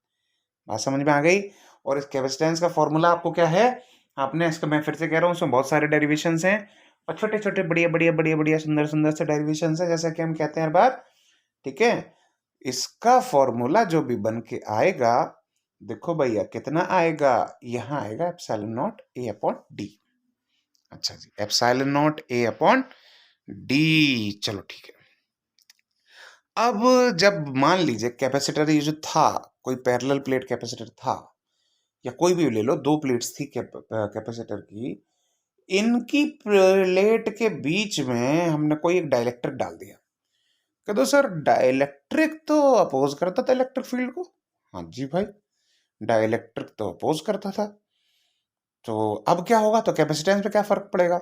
बात समझ में आ गई। और इस कैपेसिटेंस का फॉर्मूला आपको क्या है, आपने इसका, मैं फिर से कह रहा हूँ, इसमें बहुत सारे डेरिवेशंस हैं और छोटे छोटे बढ़िया बढ़िया बढ़िया बढ़िया सुंदर सुंदर से डेरिवेशंस है, जैसा कि हम कहते हैं हर बार। ठीक है, इसका फॉर्मूला जो भी बन के आएगा, देखो भैया कितना आएगा, यहाँ आएगा epsilon naught a upon D. अच्छा जी, epsilon naught a upon D. चलो ठीक है। अब जब मान लीजिए कैपेसिटर ये जो था, कोई पैरेलल प्लेट कैपेसिटर था, या कोई भी ले लो, दो प्लेट्स थी कैपेसिटर की, इनकी प्लेट के बीच में हमने कोई एक डाइलेक्ट्रिक डाल दिया। कह दो सर डाइलेक्ट्रिक तो अपोज करता था इलेक्ट्रिक फील्ड को। हाँ जी भाई, डाइलेक्ट्रिक तो अपोज करता था, तो अब क्या होगा, तो कैपेसिटेंस पे क्या फर्क पड़ेगा,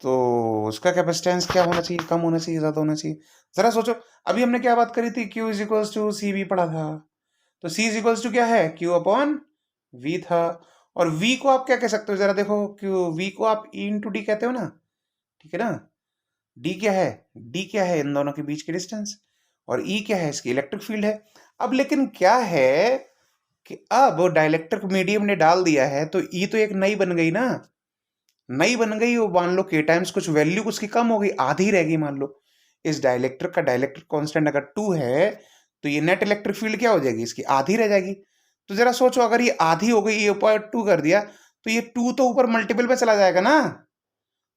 तो उसका कैपेसिटेंस क्या होना चाहिए, कम होना चाहिए, ज्यादा होना चाहिए। जरा सोचो, अभी हमने क्या बात करी थी, Q is equals to C V पढ़ा था, तो C इज इक्वल्स टू क्या है, Q अपॉन V था। और V को आप क्या कह सकते हो, जरा देखो, V को आप E इंटू डी कहते हो ना, ठीक है ना। D क्या है, D क्या है, इन दोनों के बीच की डिस्टेंस, और E क्या है, इसकी इलेक्ट्रिक फील्ड है। अब लेकिन क्या है कि अब डाइलेक्ट्रिक मीडियम ने डाल दिया है, तो E तो एक नई बन गई ना, नई बन गई। वो मान लो के टाइम्स कुछ वैल्यू उसकी कम हो गई, आधी रह गई मान लो। इस डाइलेक्ट्रिक का डाइलेक्ट्रिक कांस्टेंट अगर 2 है, तो ये नेट इलेक्ट्रिक फील्ड क्या हो जाएगी, इसकी आधी रह जाएगी। तो जरा सोचो, अगर ये आधी हो गई, ये ऊपर 2 कर दिया, तो ये 2 तो ऊपर मल्टीपल में चला जाएगा ना।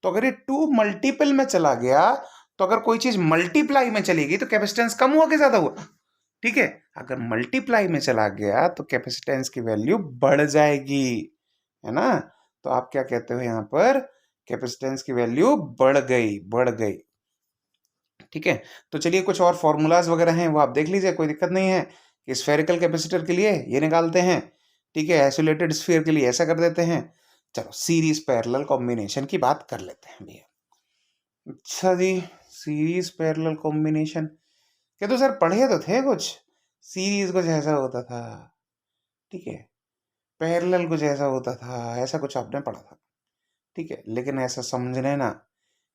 तो अगर ये 2 मल्टीपल में चला गया, तो अगर कोई चीज मल्टीप्लाई में चलेगी तो कैपेसिटेंस कम हुआ कि ज्यादा हुआ। ठीक है, अगर मल्टीप्लाई में चला गया तो कैपेसिटेंस की वैल्यू बढ़ जाएगी, है ना। तो आप क्या कहते हो यहाँ पर, कैपेसिटेंस की वैल्यू बढ़ गई, बढ़ गई। ठीक है, तो चलिए कुछ और फॉर्मूलाज वगैरह हैं वो आप देख लीजिए, कोई दिक्कत नहीं है। कि स्फेरिकल कैपेसिटर के लिए ये निकालते हैं, ठीक है, आइसोलेटेड स्फीयर के लिए ऐसा कर देते हैं। चलो सीरीज पैरेलल कॉम्बिनेशन की बात कर लेते हैं भैया। अच्छा जी, सीरीज पैरेलल कॉम्बिनेशन क्या, तो सर पढ़े तो थे कुछ, सीरीज कुछ ऐसा होता था, ठीक है, पैरेलल कुछ ऐसा होता था, ऐसा कुछ आपने पढ़ा था, ठीक है, लेकिन ऐसा समझने ना,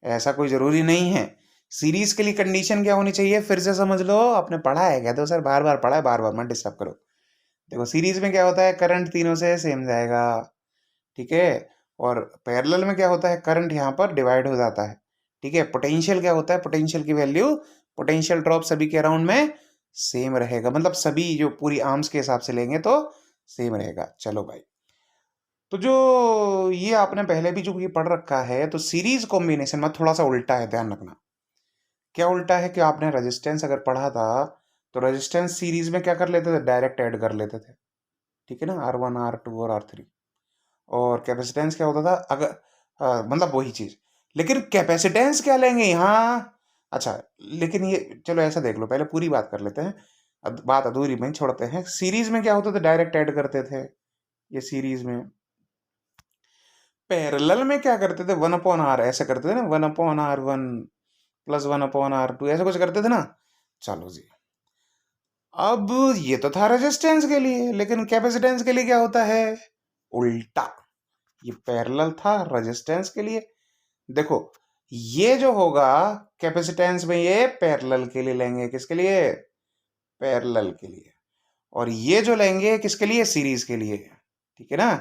ऐसा कोई जरूरी नहीं है। सीरीज के लिए कंडीशन क्या होनी चाहिए, फिर से समझ लो, आपने पढ़ा है क्या, तो सर बार बार पढ़ा है, बार बार मत डिस्टर्ब करो। देखो सीरीज में क्या होता है, करंट तीनों से सेम जाएगा, ठीक है, और पैरेलल में क्या होता है, करंट यहाँ पर डिवाइड हो जाता है, ठीक है। पोटेंशियल क्या होता है, पोटेंशियल की वैल्यू, पोटेंशियल ड्रॉप सभी के अराउंड में सेम रहेगा, मतलब सभी जो पूरी आर्म्स के हिसाब से लेंगे तो सेम रहेगा। चलो भाई, तो जो ये आपने पहले भी जो ये पढ़ रखा है, तो सीरीज कॉम्बिनेशन में थोड़ा सा उल्टा है, ध्यान रखना। क्या उल्टा है, कि आपने रेजिस्टेंस अगर पढ़ा था, तो रेजिस्टेंस सीरीज में क्या कर लेते थे, डायरेक्ट ऐड कर लेते थे, ठीक है ना, R1 R2 और R3। और कैपेसिटेंस क्या होता था, अगर मतलब वही चीज, लेकिन कैपेसिटेंस क्या लेंगे यहाँ। अच्छा, लेकिन ये चलो ऐसा देख लो, पहले पूरी बात कर लेते हैं, बात अधूरी में छोड़ते हैं। सीरीज में क्या होता था, डायरेक्ट ऐड करते थे, ये सीरीज में। पैरेलल में क्या करते थे, 1/R ऐसे करते थे ना, 1/R1 प्लस 1/R2 ऐसा कुछ करते थे ना। चलो जी, अब ये तो था रेजिस्टेंस के लिए, लेकिन कैपेसिटेंस के लिए क्या होता है, उल्टा। ये पैरेलल था रेजिस्टेंस के लिए, देखो ये जो होगा कैपेसिटेंस में, ये पैरेलल के लिए लेंगे, किसके लिए, पैरेलल के लिए। और ये जो लेंगे किसके लिए, सीरीज के लिए, ठीक है ना।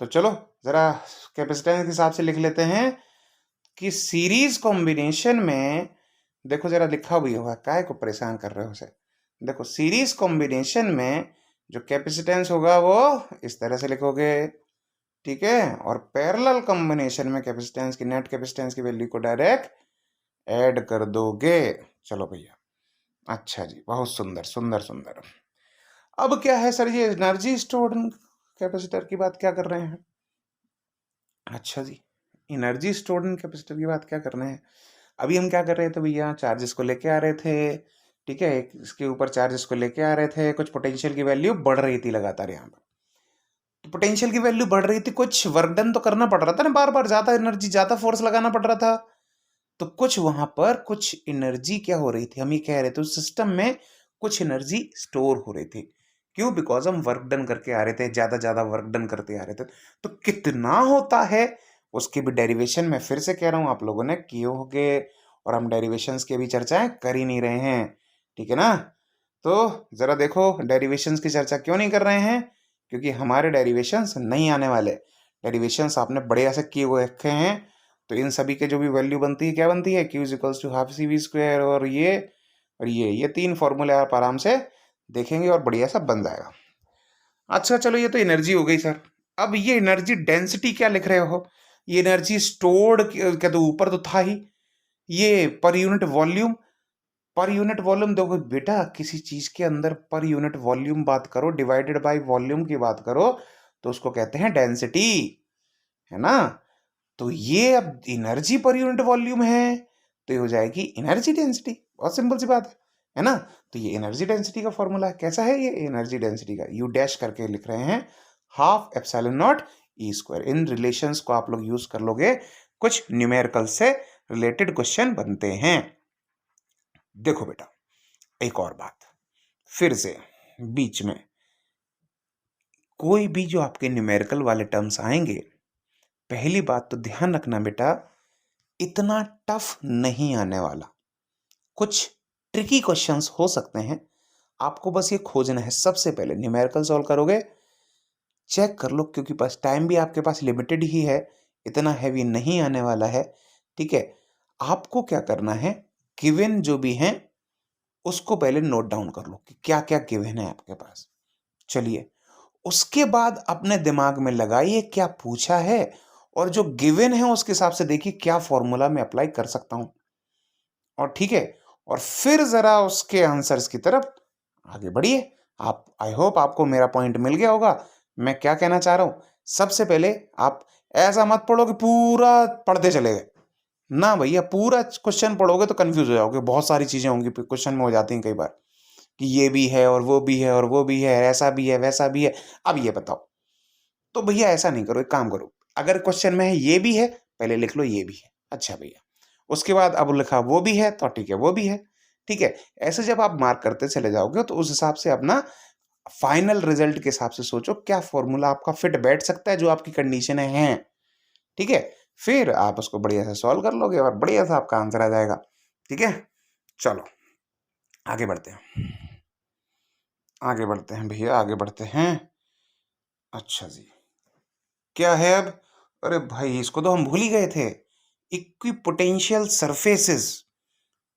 तो चलो जरा कैपेसिटेंस के हिसाब से लिख लेते हैं कि सीरीज कॉम्बिनेशन में, देखो जरा लिखा भी होगा, काय को परेशान कर रहे हो उसे। देखो सीरीज कॉम्बिनेशन में जो कैपेसिटेंस होगा वो इस तरह से लिखोगे, ठीक है, और पैरेलल कॉम्बिनेशन में कैपेसिटेंस की, नेट कैपेसिटेंस की वैल्यू को डायरेक्ट ऐड कर दोगे। चलो भैया, अच्छा जी, बहुत सुंदर सुंदर सुंदर। अब क्या है सर, ये एनर्जी स्टोर्ड कैपेसिटर की बात क्या कर रहे हैं। अच्छा जी, एनर्जी स्टोर्ड इन कैपेसिटर की बात क्या कर रहे हैं। अभी हम क्या कर रहे थे भैया, चार्जेस को लेके आ रहे थे, ठीक है, इसके ऊपर चार्जेस को लेके आ रहे थे, कुछ पोटेंशियल की वैल्यू बढ़ रही थी लगातार यहाँ पर। तो पोटेंशियल की वैल्यू बढ़ रही थी, कुछ वर्क डन तो करना पड़ रहा था ना, बार बार ज्यादा एनर्जी, ज्यादा फोर्स लगाना पड़ रहा था। तो कुछ वहां पर कुछ एनर्जी क्या हो रही थी, हम ये कह रहे थे उस सिस्टम में कुछ एनर्जी स्टोर हो रही थी। क्यों, बिकॉज हम वर्क डन करके आ रहे थे, ज्यादा ज्यादा वर्क डन करते आ रहे थे। तो कितना होता है उसकी भी डेरिवेशन मैं फिर से कह रहा हूं, आप लोगों ने किए होंगे, और हम डेरिवेशंस की भी चर्चाएं कर ही नहीं रहे हैं, ठीक है ना। तो जरा देखो डेरिवेशंस की चर्चा क्यों नहीं कर रहे हैं, क्योंकि हमारे डेरिवेशंस नहीं आने वाले। डेरिवेशंस आपने बढ़िया से किए हुए रखे हैं, तो इन सभी के जो भी वैल्यू बनती है क्या बनती है, q equals to half C V square, और ये 3 फॉर्मूले आप आराम से देखेंगे और बढ़िया सा बन जाएगा। अच्छा चलो, ये तो एनर्जी हो गई सर। अब ये एनर्जी डेंसिटी क्या लिख रहे हो, ये एनर्जी स्टोर्ड क्या, तो ऊपर तो था ही। ये per unit volume, per unit volume देखो बेटा, किसी चीज के अंदर पर यूनिट वॉल्यूम बात करो, डिवाइडेड बाय वॉल्यूम की बात करो, तो उसको कहते हैं डेंसिटी, है ना। तो ये अब एनर्जी पर यूनिट वॉल्यूम है, तो ये हो जाएगी एनर्जी डेंसिटी। बहुत सिंपल सी बात है ना। तो ये एनर्जी डेंसिटी का फॉर्मूला है। कैसा है ये एनर्जी डेंसिटी का, यू डैश करके लिख रहे हैं half epsilon not E square. In relations को आप लोग यूज कर लोगे, कुछ न्यूमेरिकल से रिलेटेड क्वेश्चन बनते हैं। देखो बेटा, एक और बात फिर से बीच में, कोई भी जो आपके न्यूमेरिकल वाले टर्म्स आएंगे, पहली बात तो ध्यान रखना बेटा, इतना टफ नहीं आने वाला। कुछ ट्रिकी क्वेश्चंस हो सकते हैं, आपको बस ये खोजना है। सबसे पहले न्यूमेरिकल सॉल्व करोगे, चेक कर लो, क्योंकि बस टाइम भी आपके पास लिमिटेड ही है, इतना हैवी नहीं आने वाला है। ठीक है, आपको क्या करना है, गिवन जो भी हैं उसको पहले नोट डाउन कर लो कि क्या क्या गिवन है आपके पास। चलिए, उसके बाद अपने दिमाग में लगाइए क्या पूछा है, और जो गिवन है उसके हिसाब से देखिए क्या फॉर्मूला मैं अप्लाई कर सकता हूं। और ठीक है, और फिर जरा उसके आंसर्स की तरफ आगे बढ़िए। आप, आई होप आपको मेरा पॉइंट मिल गया होगा। मैं क्या कहना चाह रहा हूं, सबसे पहले आप ऐसा मत पढ़ो कि पूरा पढ़ते चले गए ना भैया। पूरा क्वेश्चन पढ़ोगे तो कंफ्यूज हो जाओगे, बहुत सारी चीजें होंगी क्वेश्चन में, हो जाती हैं कई बार कि ये भी है और वो भी है और वो भी है, ऐसा भी है वैसा भी है। अब ये बताओ, तो भैया ऐसा नहीं करो, एक काम करो, अगर क्वेश्चन में है ये भी है, पहले लिख लो ये भी है, अच्छा भैया, उसके बाद अब लिखा वो भी है, तो ठीक है वो भी है। ठीक है, ऐसे जब आप मार्क करते चले जाओगे तो उस हिसाब से अपना फाइनल रिजल्ट के हिसाब से सोचो क्या फॉर्मूला आपका फिट बैठ सकता है जो आपकी कंडीशन है। ठीक है, फिर आप उसको बढ़िया से सॉल्व कर लोगे और बढ़िया सा आपका आंसर आ जाएगा। ठीक है, चलो आगे बढ़ते हैं, आगे बढ़ते हैं भैया, आगे बढ़ते हैं। अच्छा जी, क्या है अब, अरे भाई इसको तो हम भूल ही गए थे, इक्विपोटेंशियल सरफेसेस।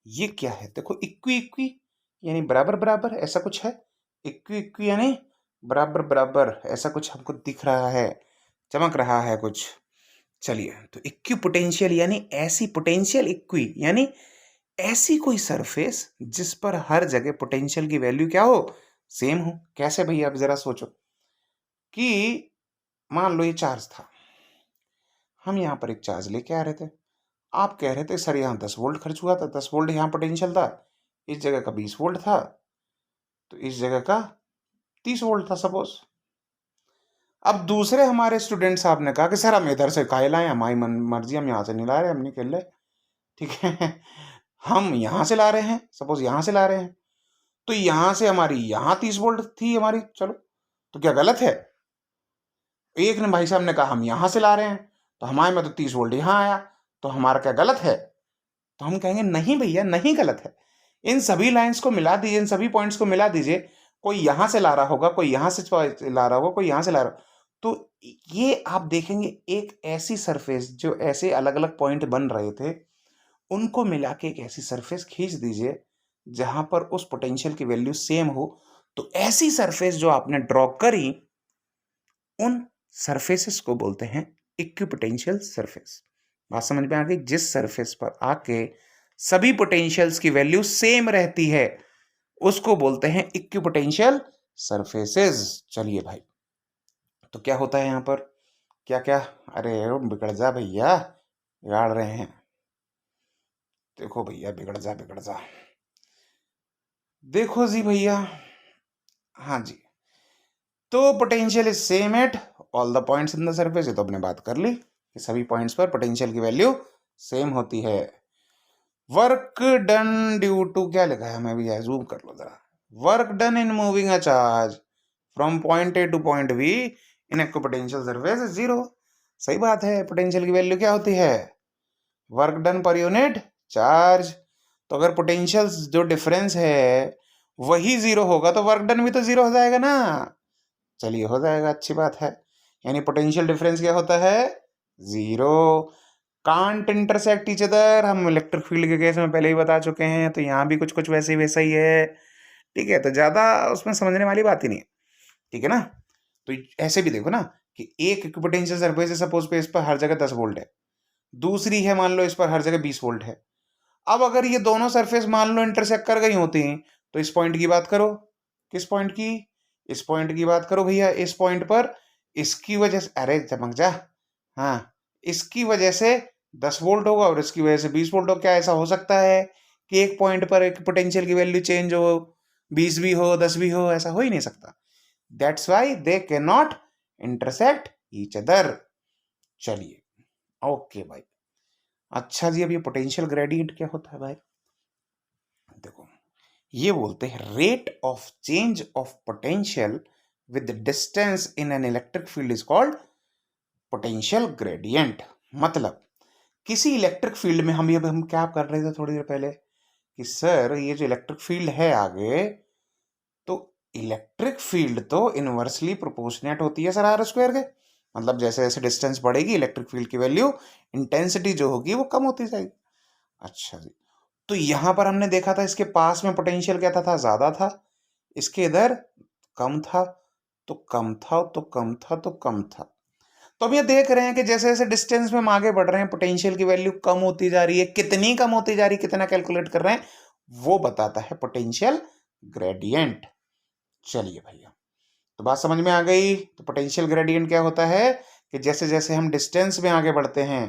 ये क्या है, देखो इक्वी इक्वी यानी बराबर बराबर, ऐसा कुछ है। इक्वी इक्वी यानी बराबर बराबर, ऐसा कुछ हमको दिख रहा है, चमक रहा है कुछ। चलिए, तो इक्वी पोटेंशियल यानी ऐसी पोटेंशियल, इक्वी यानी ऐसी कोई सरफेस जिस पर हर जगह पोटेंशियल की वैल्यू क्या हो, सेम हो। कैसे भैया, आप जरा सोचो कि मान लो ये चार्ज था, हम यहाँ पर एक चार्ज लेके आ रहे थे, आप कह रहे थे सर यहाँ 10 वोल्ट खर्च हुआ था, 10 वोल्ट यहाँ पोटेंशियल था, इस जगह का 20 वोल्ट था, तो इस जगह का 30 वोल्ट था सपोज। अब दूसरे हमारे स्टूडेंट साहब ने कहा कि सर हम इधर से काहे लाए, हमारी मर्जी, हम यहाँ से नहीं ला रहे, हम नहीं खेल रहे। ठीक है, हम यहाँ से ला रहे हैं, सपोज यहाँ से ला रहे हैं, तो यहाँ से हमारी यहाँ 30 वोल्ट थी हमारी, चलो तो क्या गलत है। एक ने भाई साहब ने कहा हम यहाँ से ला रहे हैं, तो हमारे में तो 30 वोल्ट यहाँ आया, तो हमारा क्या गलत है। तो हम कहेंगे नहीं भैया नहीं गलत है, इन सभी लाइंस को मिला दीजिए, इन सभी पॉइंट्स को मिला दीजिए, कोई यहां से ला रहा होगा, कोई यहां से ला रहा होगा, कोई यहां से ला रहा, तो ये आप देखेंगे एक ऐसी सरफेस जो ऐसे अलग अलग पॉइंट बन रहे थे, उनको मिला के एक ऐसी सरफेस खींच दीजिए जहां पर उस पोटेंशियल की वैल्यू सेम हो। तो ऐसी सरफेस जो आपने ड्रॉ करी, उन सरफेसेस को बोलते हैं इक्विपोटेंशियल सरफेस। बात समझ में आ गई, जिस सरफेस पर आके सभी पोटेंशियल्स की वैल्यू सेम रहती है उसको बोलते हैं इक्विपोटेंशियल सरफेसेस। चलिए भाई, तो क्या होता है यहां पर, क्या क्या, अरे बिगड़ जा भैया, बिगाड़ रहे हैं, देखो भैया बिगड़ जा बिगड़ जा, देखो जी भैया, हाँ जी, तो potential is same at all the points in the surface. ये तो अपने बात कर ली कि सभी पॉइंट्स पर पोटेंशियल की वैल्यू सेम होती है। वर्क डन ड्यू टू, क्या लिखा है, मैं भी जूम कर लो जरा, work done in moving a charge from point A two point be in equipotential surface is zero. सही बात है, पोटेंशियल की वैल्यू क्या होती है, work done per unit charge. तो अगर पोटेंशियल जो डिफरेंस है वही जीरो होगा तो वर्क डन भी तो जीरो हो जाएगा ना। चलिए हो जाएगा, अच्छी बात है। यानी पोटेंशियल डिफरेंस क्या होता है? Zero. Can't intersect each other, हम इलेक्ट्रिक फील्ड के केस में पहले ही बता चुके हैं, तो यहाँ भी कुछ कुछ वैसे ही वैसा ही है। ठीक है, तो ज्यादा उसमें समझने वाली बात ही नहीं है। ठीक है ना। तो ऐसे भी देखो ना कि एक इक्विपोटेंशियल सरफेस है, सपोज पे इस पर हर जगह 10 वोल्ट है, दूसरी है मान लो इस पर हर जगह 20 वोल्ट है। अब अगर ये दोनों सरफेस मान लो इंटरसेक्ट कर गई होती हैं, तो इस पॉइंट की बात करो। किस पॉइंट की? इस पॉइंट की बात करो भैया। इस पॉइंट पर इसकी वजह से, अरे चमक जा, हाँ, इसकी वजह से 10 वोल्ट होगा और इसकी वजह से 20 वोल्ट हो। क्या ऐसा हो सकता है कि एक पॉइंट पर एक पोटेंशियल की वैल्यू चेंज हो, 20 भी हो 10 भी हो? ऐसा हो ही नहीं सकता। That's why they can not intersect each other. चलिए, ओके भाई। अच्छा जी, अब ये पोटेंशियल ग्रेडियंट क्या होता है भाई? देखो, ये बोलते हैं rate of change of potential with distance in an electric field is called potential gradient. मतलब किसी इलेक्ट्रिक फील्ड में हम क्या कर रहे थे थोड़ी देर पहले कि सर ये जो इलेक्ट्रिक फील्ड है आगे, तो इलेक्ट्रिक फील्ड तो इनवर्सली प्रोपोर्शनेट होती है सर आर स्क्वायर के। मतलब जैसे जैसे डिस्टेंस बढ़ेगी इलेक्ट्रिक फील्ड की वैल्यू, इंटेंसिटी जो होगी वो कम होती जाएगी। अच्छा जी, तो यहां पर हमने देखा था इसके पास में पोटेंशियल क्या था ज्यादा था, इसके इधर कम था, तो कम था तो कम था तो कम था। तो अब ये देख रहे हैं कि जैसे जैसे डिस्टेंस में हम आगे बढ़ रहे हैं पोटेंशियल की वैल्यू कम होती जा रही है। कितनी कम होती जा रही है, कितना कैलकुलेट कर रहे हैं, वो बताता है पोटेंशियल ग्रेडियंट। चलिए भैया, तो बात समझ में आ गई। तो पोटेंशियल ग्रेडियंट क्या होता है कि जैसे जैसे हम डिस्टेंस में आगे बढ़ते हैं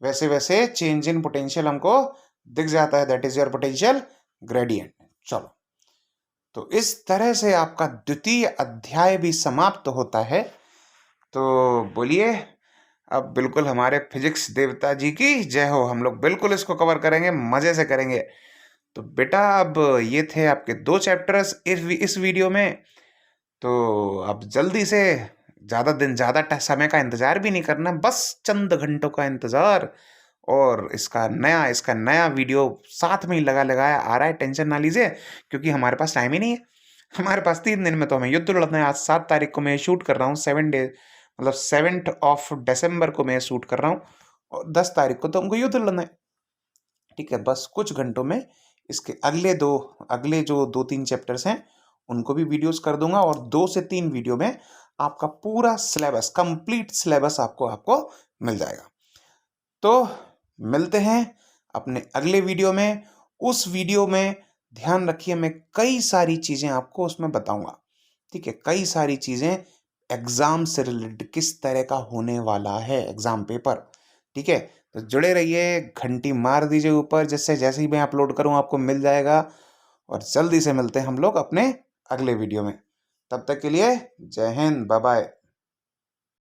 वैसे वैसे चेंज इन पोटेंशियल हमको दिख जाता है। That is your potential gradient. चलो, तो इस तरह से आपका द्वितीय अध्याय भी समाप्त होता है। तो बोलिए, अब बिल्कुल हमारे फिजिक्स देवता जी की जय हो। हम लोग बिल्कुल इसको कवर करेंगे, मजे से करेंगे। तो बेटा, अब ये थे आपके 2 चैप्टर्स इस वीडियो में। तो अब जल्दी से, ज़्यादा दिन ज़्यादा समय का इंतज़ार भी नहीं करना, बस चंद घंटों का इंतज़ार, और इसका नया वीडियो साथ में ही लगा लगाया आ रहा है। टेंशन ना लीजिए, क्योंकि हमारे पास टाइम ही नहीं है। हमारे पास 3 दिन में तो हमें युद्ध लड़ना है। आज 7 तारीख को मैं शूट कर रहा हूँ, 7 डे मतलब 7th ऑफ दिसंबर को मैं शूट कर रहा हूँ, और 10 तारीख को तो हमको युद्ध लड़ना है। ठीक है, बस कुछ घंटों में इसके अगले जो 2-3 चैप्टर्स हैं उनको भी वीडियोस कर दूंगा, और 2 से 3 वीडियो में आपका पूरा सिलेबस, कंप्लीट सिलेबस आपको मिल जाएगा। तो मिलते हैं अपने अगले वीडियो में। उस वीडियो में ध्यान रखिए, मैं कई सारी चीज़ें आपको उसमें बताऊंगा। ठीक है, कई सारी चीज़ें एग्ज़ाम से रिलेटेड, किस तरह का होने वाला है एग्ज़ाम पेपर। ठीक है, तो जुड़े रहिए, घंटी मार दीजिए ऊपर, जिससे जैसे ही मैं अपलोड करूँ आपको मिल जाएगा। और जल्दी से मिलते हैं हम लोग अपने अगले वीडियो में। तब तक के लिए जय हिंद, बाय बाय।